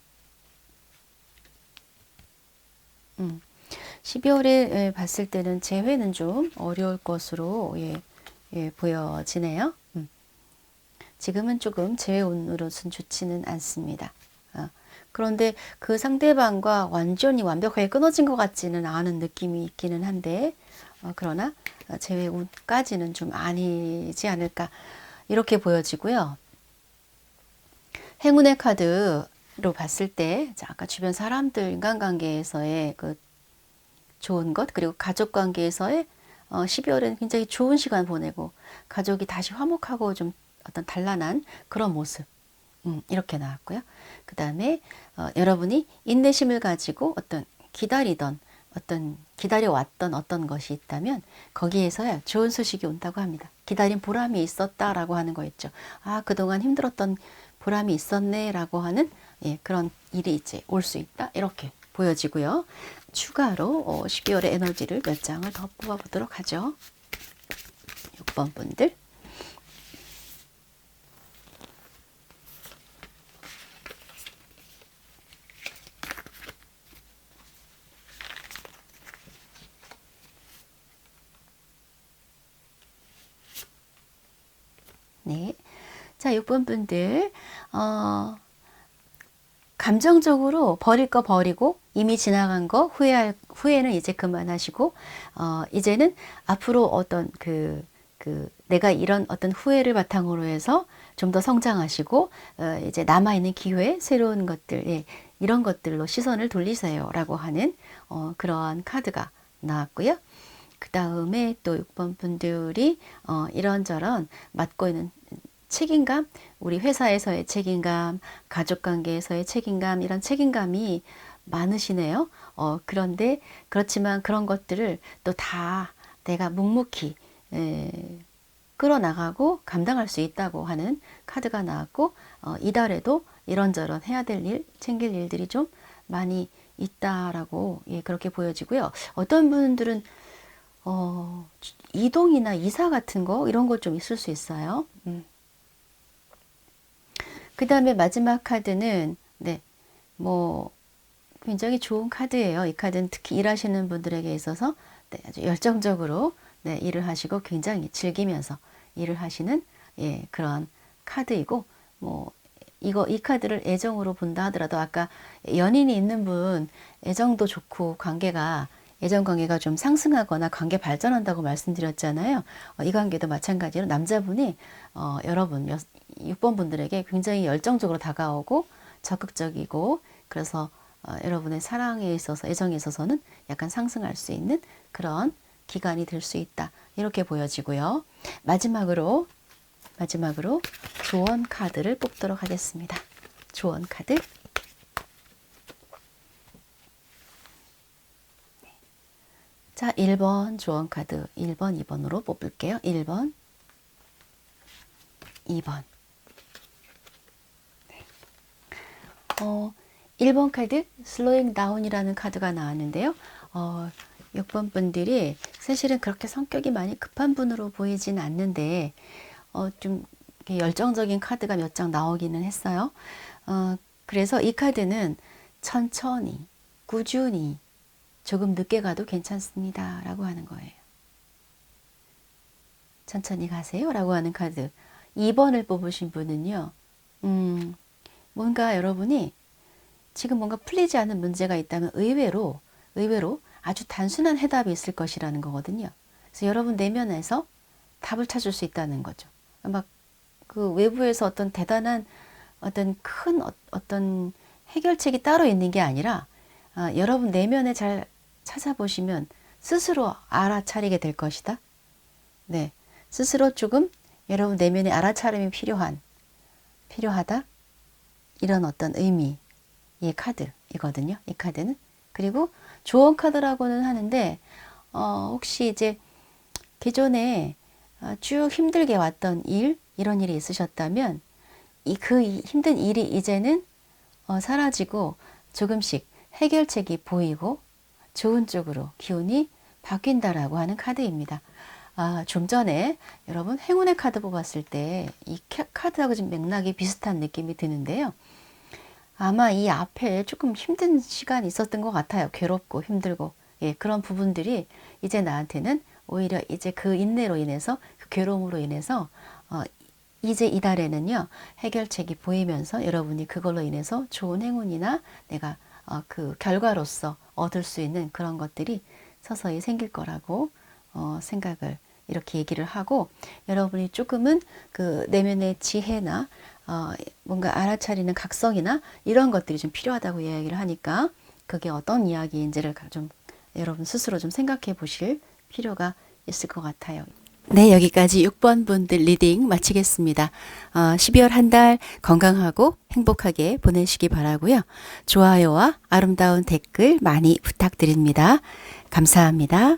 12월에 봤을 때는 재회는 좀 어려울 것으로 보여지네요. 지금은 조금 재회 운으로는 좋지는 않습니다. 그런데 그 상대방과 완전히 완벽하게 끊어진 것 같지는 않은 느낌이 있기는 한데 그러나 재회 운까지는 좀 아니지 않을까 이렇게 보여지고요. 행운의 카드로 봤을 때 자, 아까 주변 사람들 인간관계에서의 그 좋은 것 그리고 가족관계에서의 12월에는 굉장히 좋은 시간 보내고 가족이 다시 화목하고 좀 어떤 단란한 그런 모습 이렇게 나왔고요. 그 다음에 여러분이 인내심을 가지고 어떤 기다리던 어떤 기다려왔던 어떤 것이 있다면 거기에서야 좋은 소식이 온다고 합니다. 기다린 보람이 있었다라고 하는 거 있죠. 아, 그동안 힘들었던 보람이 있었네 라고 하는 예, 그런 일이 이제 올 수 있다 이렇게 보여지고요. 추가로 12월의 에너지를 몇 장을 더 뽑아보도록 하죠. 6번 분들. 네. 자, 6번 분들, 감정적으로 버릴 거 버리고 이미 지나간 거 후회는 이제 그만하시고, 이제는 앞으로 어떤 내가 이런 어떤 후회를 바탕으로 해서 좀 더 성장하시고, 이제 남아있는 기회, 새로운 것들, 예, 이런 것들로 시선을 돌리세요라고 하는, 그러한 카드가 나왔고요. 그 다음에 또 6번 분들이 이런저런 맡고 있는 책임감, 우리 회사에서의 책임감, 가족관계에서의 책임감, 이런 책임감이 많으시네요. 그런데 그렇지만 그런 것들을 또 다 내가 묵묵히 끌어나가고 감당할 수 있다고 하는 카드가 나왔고 이달에도 이런저런 해야 될 일, 챙길 일들이 좀 많이 있다라고 예, 그렇게 보여지고요. 어떤 분들은 이동이나 이사 같은 거 이런 거 좀 있을 수 있어요. 그 다음에 마지막 카드는 네, 뭐 굉장히 좋은 카드예요. 이 카드는 특히 일하시는 분들에게 있어서 네, 아주 열정적으로 네, 일을 하시고 굉장히 즐기면서 일을 하시는 예, 그런 카드이고 뭐 이 카드를 애정으로 본다 하더라도 아까 연인이 있는 분 애정도 좋고 애정 관계가 좀 상승하거나 관계 발전한다고 말씀드렸잖아요. 이 관계도 마찬가지로 남자분이 여러분 6번 분들에게 굉장히 열정적으로 다가오고 적극적이고 그래서 여러분의 사랑에 있어서 애정에 있어서는 약간 상승할 수 있는 그런 기간이 될 수 있다. 이렇게 보여지고요. 마지막으로 조언 카드를 뽑도록 하겠습니다. 조언 카드. 자, 1번 조언 카드 1번, 2번으로 뽑을게요. 1번, 2번. 1번 카드 슬로잉 다운이라는 카드가 나왔는데요. 6번 분들이 사실은 그렇게 성격이 많이 급한 분으로 보이진 않는데 좀 열정적인 카드가 몇 장 나오기는 했어요. 그래서 이 카드는 천천히, 꾸준히, 조금 늦게 가도 괜찮습니다 라고 하는 거예요. 천천히 가세요 라고 하는 카드. 2번을 뽑으신 분은요, 뭔가 여러분이 지금 뭔가 풀리지 않은 문제가 있다면 의외로 아주 단순한 해답이 있을 것이라는 거거든요. 그래서 여러분 내면에서 답을 찾을 수 있다는 거죠. 막 그 외부에서 어떤 대단한 어떤 큰 어떤 해결책이 따로 있는 게 아니라 여러분 내면에 잘 찾아보시면 스스로 알아차리게 될 것이다. 네, 스스로 조금 여러분 내면에 알아차림이 필요하다. 이런 어떤 의미의 카드이거든요. 이 카드는. 그리고 조언 카드라고는 하는데 혹시 이제 기존에 쭉 힘들게 왔던 이런 일이 있으셨다면 그 힘든 일이 이제는 사라지고 조금씩 해결책이 보이고 좋은 쪽으로 기운이 바뀐다라고 하는 카드입니다. 좀 전에 여러분 행운의 카드 뽑았을 때 이 카드하고 좀 맥락이 비슷한 느낌이 드는데요. 아마 이 앞에 조금 힘든 시간이 있었던 것 같아요. 괴롭고 힘들고. 예, 그런 부분들이 이제 나한테는 오히려 이제 그 인내로 인해서, 그 괴로움으로 인해서, 이제 이달에는요, 해결책이 보이면서 여러분이 그걸로 인해서 좋은 행운이나 내가 그 결과로서 얻을 수 있는 그런 것들이 서서히 생길 거라고 생각을 이렇게 얘기를 하고, 여러분이 조금은 그 내면의 지혜나 뭔가 알아차리는 각성이나 이런 것들이 좀 필요하다고 이야기를 하니까 그게 어떤 이야기인지를 좀 여러분 스스로 좀 생각해 보실 필요가 있을 것 같아요. 네, 여기까지 6번 분들 리딩 마치겠습니다. 12월 한 달 건강하고 행복하게 보내시기 바라고요. 좋아요와 아름다운 댓글 많이 부탁드립니다. 감사합니다.